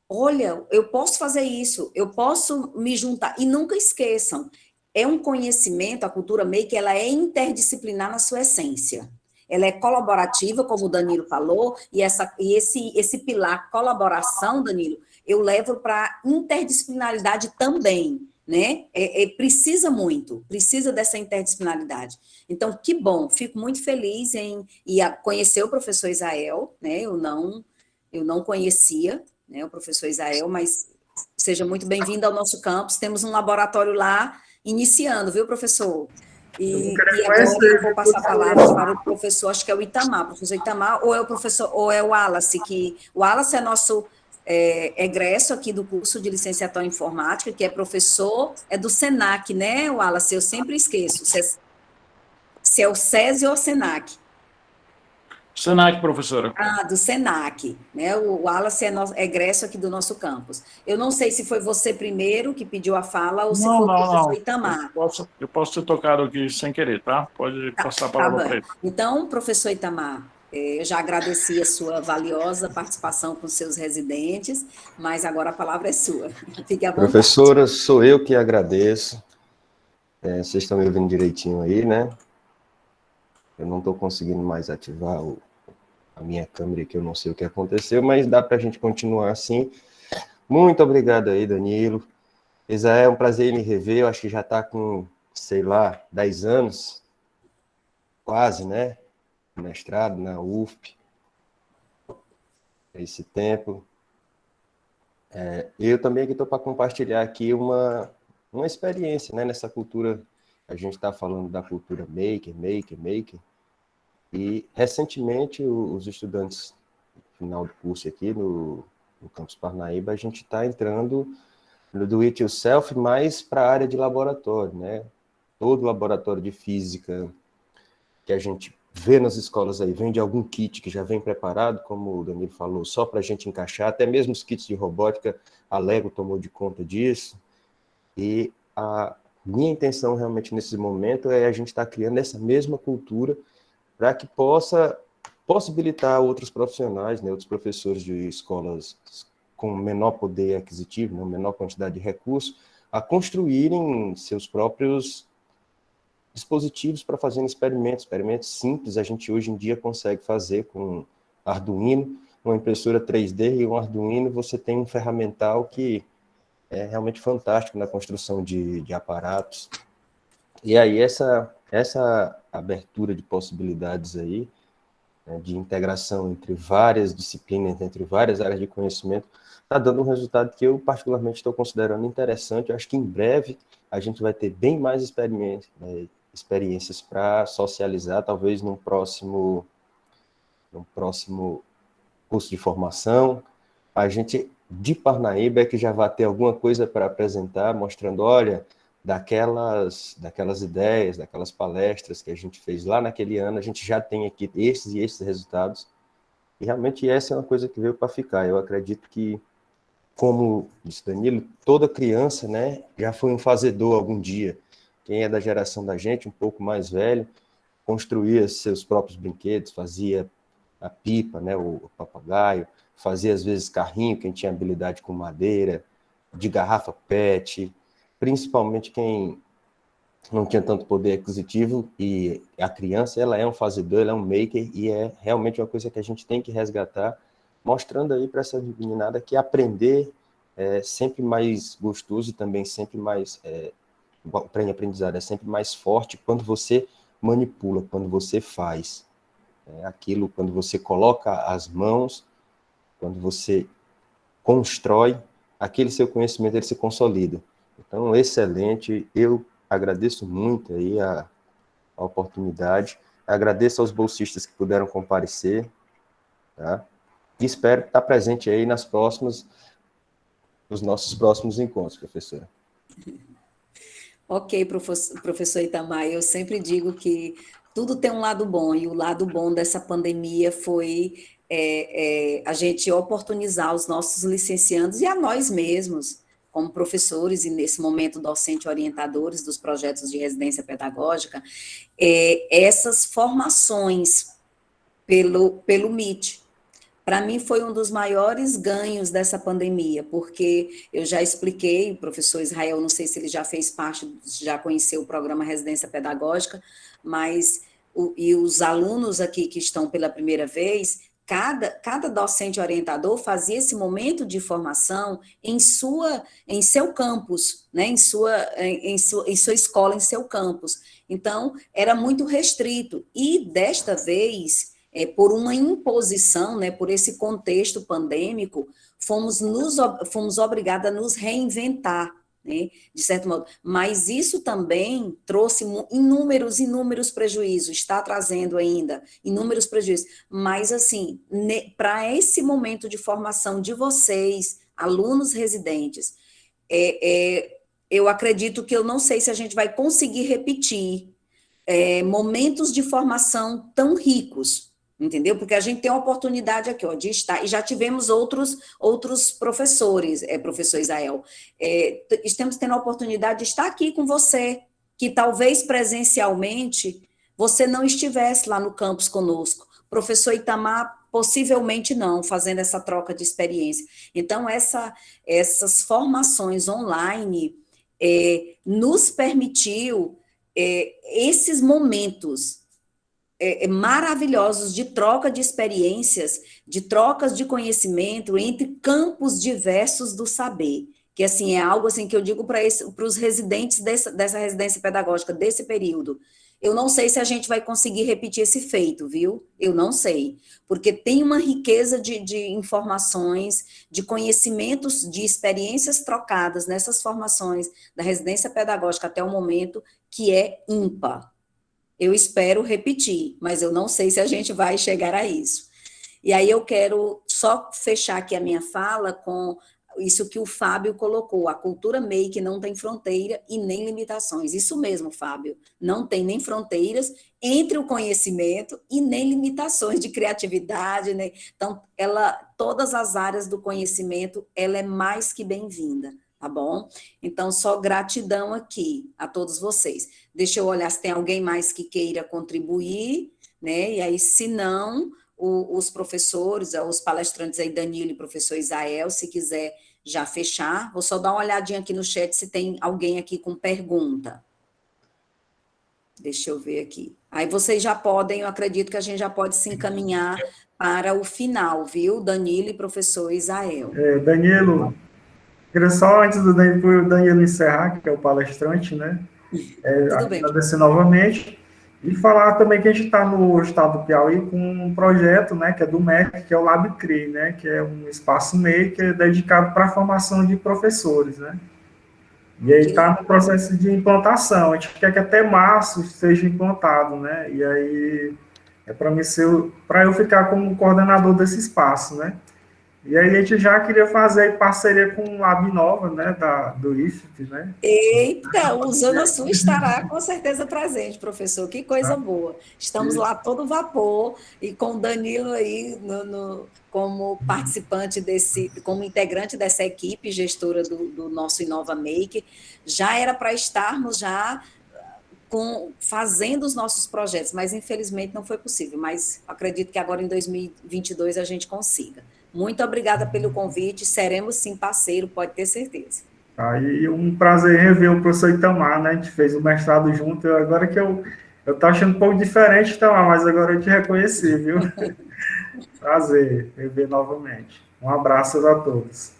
Olha, eu posso fazer isso, eu posso me juntar. E nunca esqueçam, é um conhecimento, a cultura maker, ela é interdisciplinar na sua essência. Ela é colaborativa, como o Danilo falou, e esse pilar colaboração, Danilo, eu levo para interdisciplinaridade também, né? Precisa dessa interdisciplinaridade. Então, que bom, fico muito feliz em conhecer o professor Isael, né? Eu não conhecia, né, o professor Isael, mas seja muito bem-vindo ao nosso campus. Temos um laboratório lá iniciando, viu, professor? E agora eu vou passar a palavra para o professor, acho que é o Itamar, professor Itamar, ou é o Wallace, o Wallace é nosso egresso aqui do curso de licenciatura em informática, que é professor, é do SENAC, né, Wallace? Eu sempre esqueço, se é o SESI ou o SENAC. SENAC, professora. Do SENAC, né? O Wallace é egresso aqui do nosso campus. Eu não sei se foi você primeiro que pediu a fala ou se foi o professor Itamar. Eu posso ter tocado aqui sem querer, tá? Pode passar a palavra para ele. Então, professor Itamar, eu já agradeci a sua valiosa participação com seus residentes, mas agora a palavra é sua. Fique à vontade. Professora, sou eu que agradeço. Vocês estão me ouvindo direitinho aí, né? Eu não estou conseguindo mais ativar a minha câmera, que eu não sei o que aconteceu, mas dá para a gente continuar assim. Muito obrigado aí, Danilo. Isael, é um prazer me rever, eu acho que já está com, sei lá, 10 anos, quase, né? Mestrado na UFP, esse tempo. Eu também estou para compartilhar aqui uma experiência, né, nessa cultura. A gente está falando da cultura maker, e recentemente os estudantes, no final do curso aqui no Campus Parnaíba, a gente está entrando no do it yourself mais para a área de laboratório, né? Todo laboratório de física que a gente vê nas escolas aí, vem de algum kit que já vem preparado, como o Danilo falou, só para a gente encaixar, até mesmo os kits de robótica, a Lego tomou de conta disso, e a minha intenção realmente nesse momento é a gente estar criando essa mesma cultura para que possa possibilitar outros profissionais, né, outros professores de escolas com menor poder aquisitivo, né, menor quantidade de recursos, a construírem seus próprios dispositivos para fazer experimentos simples. A gente hoje em dia consegue fazer com Arduino, uma impressora 3D e um Arduino, você tem um ferramental que é realmente fantástico na construção de aparatos. E aí essa abertura de possibilidades aí, né, de integração entre várias disciplinas, entre várias áreas de conhecimento, está dando um resultado que eu particularmente estou considerando interessante. Eu acho que em breve a gente vai ter bem mais experiências para socializar, talvez num próximo curso de formação. A gente de Parnaíba é que já vai ter alguma coisa para apresentar, mostrando, olha, daquelas ideias, daquelas palestras que a gente fez lá naquele ano, a gente já tem aqui esses e esses resultados. E realmente essa é uma coisa que veio para ficar. Eu acredito que, como disse Danilo, toda criança, né, já foi um fazedor algum dia. Quem é da geração da gente, um pouco mais velho, construía seus próprios brinquedos, fazia a pipa, né, o papagaio, fazia às vezes carrinho, quem tinha habilidade com madeira, de garrafa PET, principalmente quem não tinha tanto poder aquisitivo, e a criança, ela é um fazedor, ela é um maker, e é realmente uma coisa que a gente tem que resgatar, mostrando aí para essa meninada que aprender é sempre mais gostoso e também sempre mais, aprendizado é sempre mais forte quando você manipula, quando você faz. Aquilo, quando você coloca as mãos, quando você constrói, aquele seu conhecimento ele se consolida. Então, excelente, eu agradeço muito aí a oportunidade, agradeço aos bolsistas que puderam comparecer, tá? E espero estar presente aí nos nossos próximos encontros, professora. Ok, professor Itamar, eu sempre digo que tudo tem um lado bom, e o lado bom dessa pandemia foi a gente oportunizar os nossos licenciandos e a nós mesmos, como professores e nesse momento docente orientadores dos projetos de residência pedagógica, essas formações pelo Meet. Para mim foi um dos maiores ganhos dessa pandemia, porque eu já expliquei, o professor Israel, não sei se ele já fez parte, já conheceu o programa Residência Pedagógica, mas e os alunos aqui que estão pela primeira vez, cada docente orientador fazia esse momento de formação em seu campus, né, em sua escola, em seu campus. Então, era muito restrito. E, desta vez, por uma imposição, né, por esse contexto pandêmico, fomos obrigados a nos reinventar, né, de certo modo. Mas isso também trouxe inúmeros prejuízos, está trazendo ainda inúmeros prejuízos. Mas, assim, para esse momento de formação de vocês, alunos residentes, eu acredito que eu não sei se a gente vai conseguir repetir momentos de formação tão ricos, entendeu? Porque a gente tem a oportunidade aqui, ó, de estar, e já tivemos outros professores, professor Israel, estamos tendo a oportunidade de estar aqui com você, que talvez presencialmente você não estivesse lá no campus conosco. Professor Itamar, possivelmente não, fazendo essa troca de experiência. Então, essas formações online nos permitiu esses momentos maravilhosos de troca de experiências, de trocas de conhecimento entre campos diversos do saber, que assim é algo assim que eu digo para os residentes dessa residência pedagógica, desse período. Eu não sei se a gente vai conseguir repetir esse feito, viu? Eu não sei, porque tem uma riqueza de informações, de conhecimentos, de experiências trocadas nessas formações da residência pedagógica até o momento, que é ímpar. Eu espero repetir, mas eu não sei se a gente vai chegar a isso. E aí eu quero só fechar aqui a minha fala com isso que o Fábio colocou, a cultura make não tem fronteira e nem limitações. Isso mesmo, Fábio, não tem nem fronteiras entre o conhecimento e nem limitações de criatividade, né? Então, todas as áreas do conhecimento, ela é mais que bem-vinda, tá bom? Então, só gratidão aqui a todos vocês. Deixa eu olhar se tem alguém mais que queira contribuir, né? E aí, se não, os professores, os palestrantes aí, Danilo e professor Isael, se quiser já fechar. Vou só dar uma olhadinha aqui no chat se tem alguém aqui com pergunta. Deixa eu ver aqui. Aí vocês já podem, eu acredito que a gente já pode se encaminhar para o final, viu? Danilo e professor Isael. Danilo, queria só, antes do Danilo encerrar, que é o palestrante, né? Tudo bem. Agradecer novamente e falar também que a gente está no estado do Piauí com um projeto, né, que é do MEC, que é o LabCRI, né, que é um espaço maker dedicado para a formação de professores, né? E aí está no processo de implantação. A gente quer que até março seja implantado, né? E aí é para eu ficar como coordenador desse espaço, né? E aí a gente já queria fazer parceria com o Lab Nova, né, do IFP, né? Eita, o Zona Sul estará com certeza presente, professor, que coisa boa. Estamos lá todo vapor, e com o Danilo aí como participante como integrante dessa equipe gestora do nosso Inova Maker, já era para estarmos já fazendo os nossos projetos, mas infelizmente não foi possível, mas acredito que agora em 2022 a gente consiga. Muito obrigada pelo convite, seremos sim parceiro, pode ter certeza. Aí um prazer rever o professor Itamar, né? A gente fez o mestrado junto, agora que eu tô achando um pouco diferente, Itamar, mas agora eu te reconheci, viu? Prazer rever novamente. Um abraço a todos.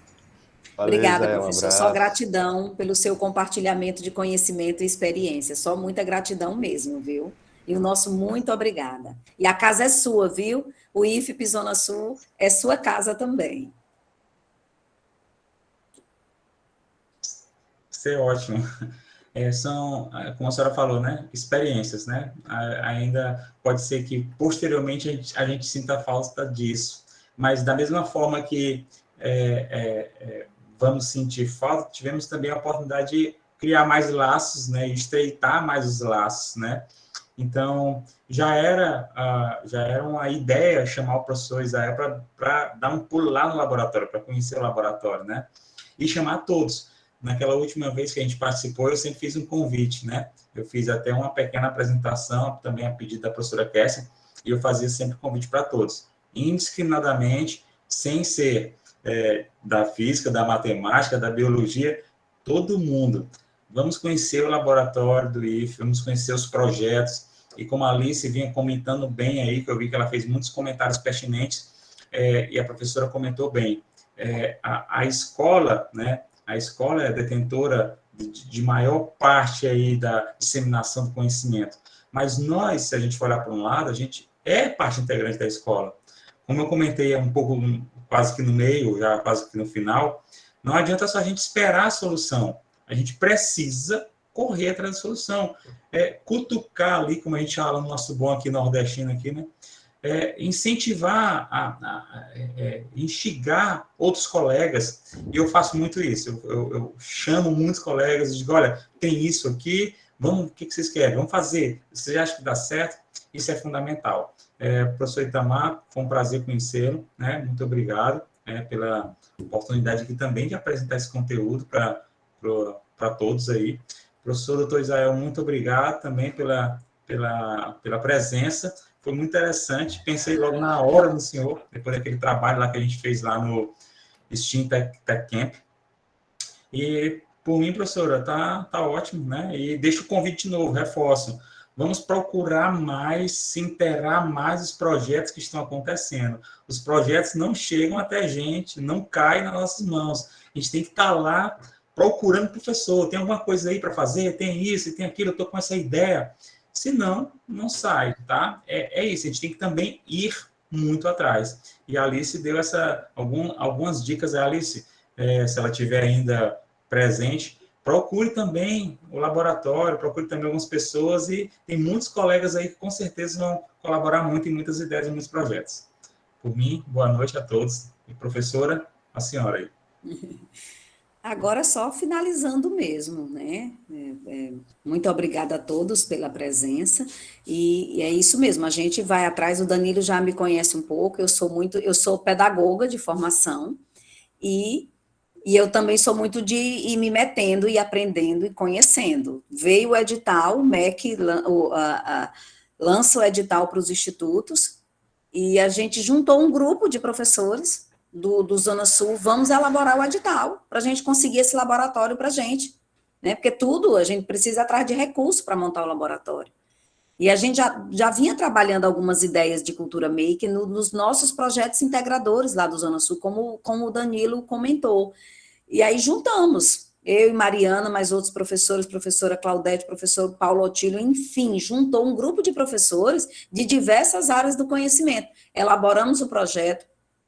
Obrigada, professor. Só gratidão pelo seu compartilhamento de conhecimento e experiência. Só muita gratidão mesmo, viu? E o nosso muito obrigada. E a casa é sua, viu? O IFP Zona Sul é sua casa também. Isso é ótimo. São, como a senhora falou, né? Experiências, né? Ainda pode ser que posteriormente a gente sinta falta disso. Mas da mesma forma que vamos sentir falta, tivemos também a oportunidade de criar mais laços, né? Estreitar mais os laços, né? Então, já era uma ideia chamar o professor Isael para dar um pulo lá no laboratório, para conhecer o laboratório, né? E chamar todos. Naquela última vez que a gente participou, eu sempre fiz um convite, né? Eu fiz até uma pequena apresentação, também a pedido da professora Kessia, e eu fazia sempre convite para todos, indiscriminadamente, sem ser da física, da matemática, da biologia, todo mundo. Vamos conhecer o laboratório do IFE, vamos conhecer os projetos, e como a Alice vinha comentando bem aí, que eu vi que ela fez muitos comentários pertinentes, e a professora comentou bem, a escola, né, a escola é detentora de maior parte aí da disseminação do conhecimento, mas nós, se a gente for olhar para um lado, a gente é parte integrante da escola. Como eu comentei um pouco, quase que no meio, já quase que no final, não adianta só a gente esperar a solução, a gente precisa correr atrás da solução, cutucar ali, como a gente fala no nosso bom aqui nordestino, aqui, né? Incentivar, instigar outros colegas, e eu faço muito isso, eu chamo muitos colegas e digo, olha, tem isso aqui, vamos, o que vocês querem? Vamos fazer, vocês acham que dá certo? Isso é fundamental. Professor Itamar, foi um prazer conhecê-lo, né? Muito obrigado pela oportunidade aqui também de apresentar esse conteúdo para todos aí. Professor Dr. Isael, muito obrigado também pela presença, foi muito interessante, pensei logo na hora no senhor, depois daquele trabalho lá que a gente fez lá no Steam Tech Camp, e por mim, professora, tá ótimo, né, e deixo o convite de novo, reforço, vamos procurar mais, se inteirar mais os projetos que estão acontecendo, os projetos não chegam até a gente, não caem nas nossas mãos, a gente tem que estar lá procurando professor, tem alguma coisa aí para fazer, tem isso, tem aquilo, eu estou com essa ideia, senão, não sai, tá? É isso, a gente tem que também ir muito atrás. E a Alice deu algumas dicas, a Alice, se ela estiver ainda presente, procure também o laboratório, procure também algumas pessoas, e tem muitos colegas aí que com certeza vão colaborar muito em muitas ideias e muitos projetos. Por mim, boa noite a todos. E professora, a senhora aí. Agora só finalizando mesmo, né? Muito obrigada a todos pela presença, e é isso mesmo, a gente vai atrás, o Danilo já me conhece um pouco, eu sou pedagoga de formação, e eu também sou muito de ir me metendo e aprendendo e conhecendo. Veio o edital, o MEC lança o edital para os institutos, E a gente juntou um grupo de professores do Zona Sul, vamos elaborar o edital, para a gente conseguir esse laboratório para a gente, né? Porque tudo, a gente precisa atrás de recursos para montar o laboratório. E a gente já vinha trabalhando algumas ideias de cultura maker nos nossos projetos integradores lá do Zona Sul, como o Danilo comentou. E aí juntamos, eu e Mariana, mais outros professores, professora Claudete, professor Paulo Otílio, enfim, juntou um grupo de professores de diversas áreas do conhecimento. Elaboramos o projeto,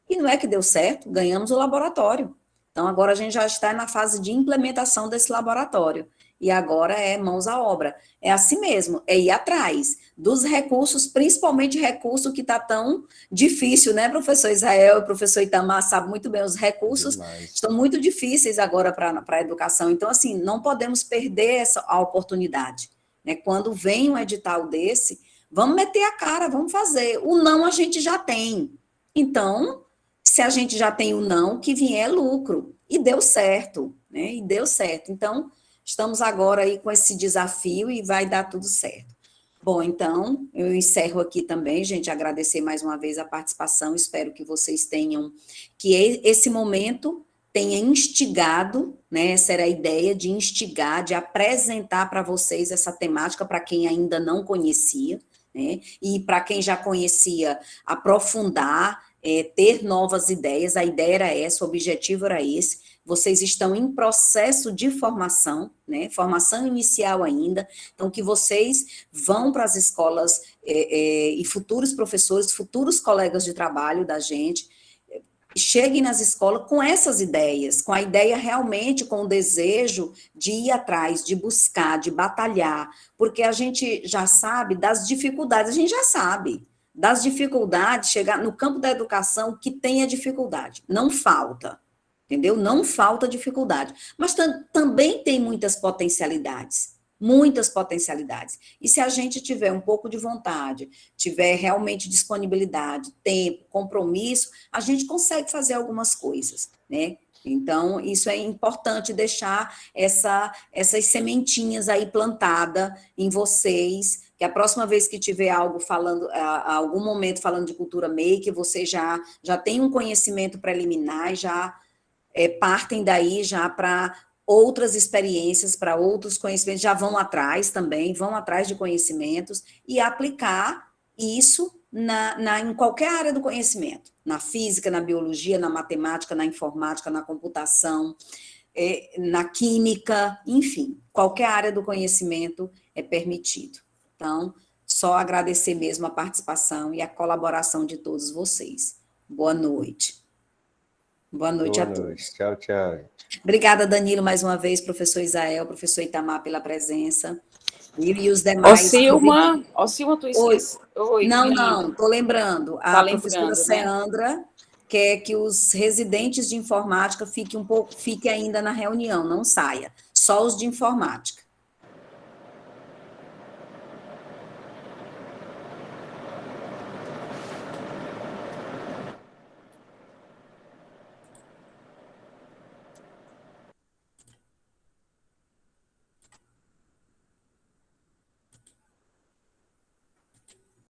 e não é que deu certo, ganhamos o laboratório. Então, agora a gente já está na fase de implementação desse laboratório. E agora é mãos à obra. É assim mesmo, é ir atrás dos recursos, principalmente recurso que está tão difícil, né, professor Israel e professor Itamar, sabe muito bem, os recursos estão muito difíceis agora para a educação. Então, assim, não podemos perder a oportunidade. Né? Quando vem um edital desse, vamos meter a cara, vamos fazer. O não a gente já tem. Então, se a gente já tem o não, que vier é lucro. E deu certo, né? E deu certo. Então, estamos agora aí com esse desafio e vai dar tudo certo. Bom, então, eu encerro aqui também, gente, agradecer mais uma vez a participação, espero que vocês tenham, que esse momento tenha instigado, né, essa era a ideia de instigar, de apresentar para vocês essa temática, para quem ainda não conhecia, né, e para quem já conhecia, aprofundar, ter novas ideias, a ideia era essa, o objetivo era esse. Vocês estão em processo de formação, né, formação inicial ainda, então que vocês vão para as escolas e futuros professores, futuros colegas de trabalho da gente, cheguem nas escolas com essas ideias, com a ideia realmente, com o desejo de ir atrás, de buscar, de batalhar, porque a gente já sabe das dificuldades, a gente já sabe das dificuldades, chegar no campo da educação, que tenha dificuldade, não falta, entendeu? Não falta dificuldade, mas também tem muitas potencialidades, e se a gente tiver um pouco de vontade, tiver realmente disponibilidade, tempo, compromisso, a gente consegue fazer algumas coisas, né? Então, isso é importante deixar essas sementinhas aí plantadas em vocês, que a próxima vez que tiver algo falando, algum momento falando de cultura maker, você já tem um conhecimento preliminar e já partem daí já para outras experiências, para outros conhecimentos, já vão atrás também, vão atrás de conhecimentos e aplicar isso em qualquer área do conhecimento, na física, na biologia, na matemática, na informática, na computação, na química, enfim, qualquer área do conhecimento é permitido. Então, só agradecer mesmo a participação e a colaboração de todos vocês. Boa noite. Boa noite a todos. Tchau, tchau. Obrigada, Danilo, mais uma vez, professor Israel, professor Itamar, pela presença. E os demais... Silma, tu esquece. Oi, não, estou lembrando. A professora Seandra, né, quer que os residentes de informática fiquem ainda na reunião, não saia. Só os de informática.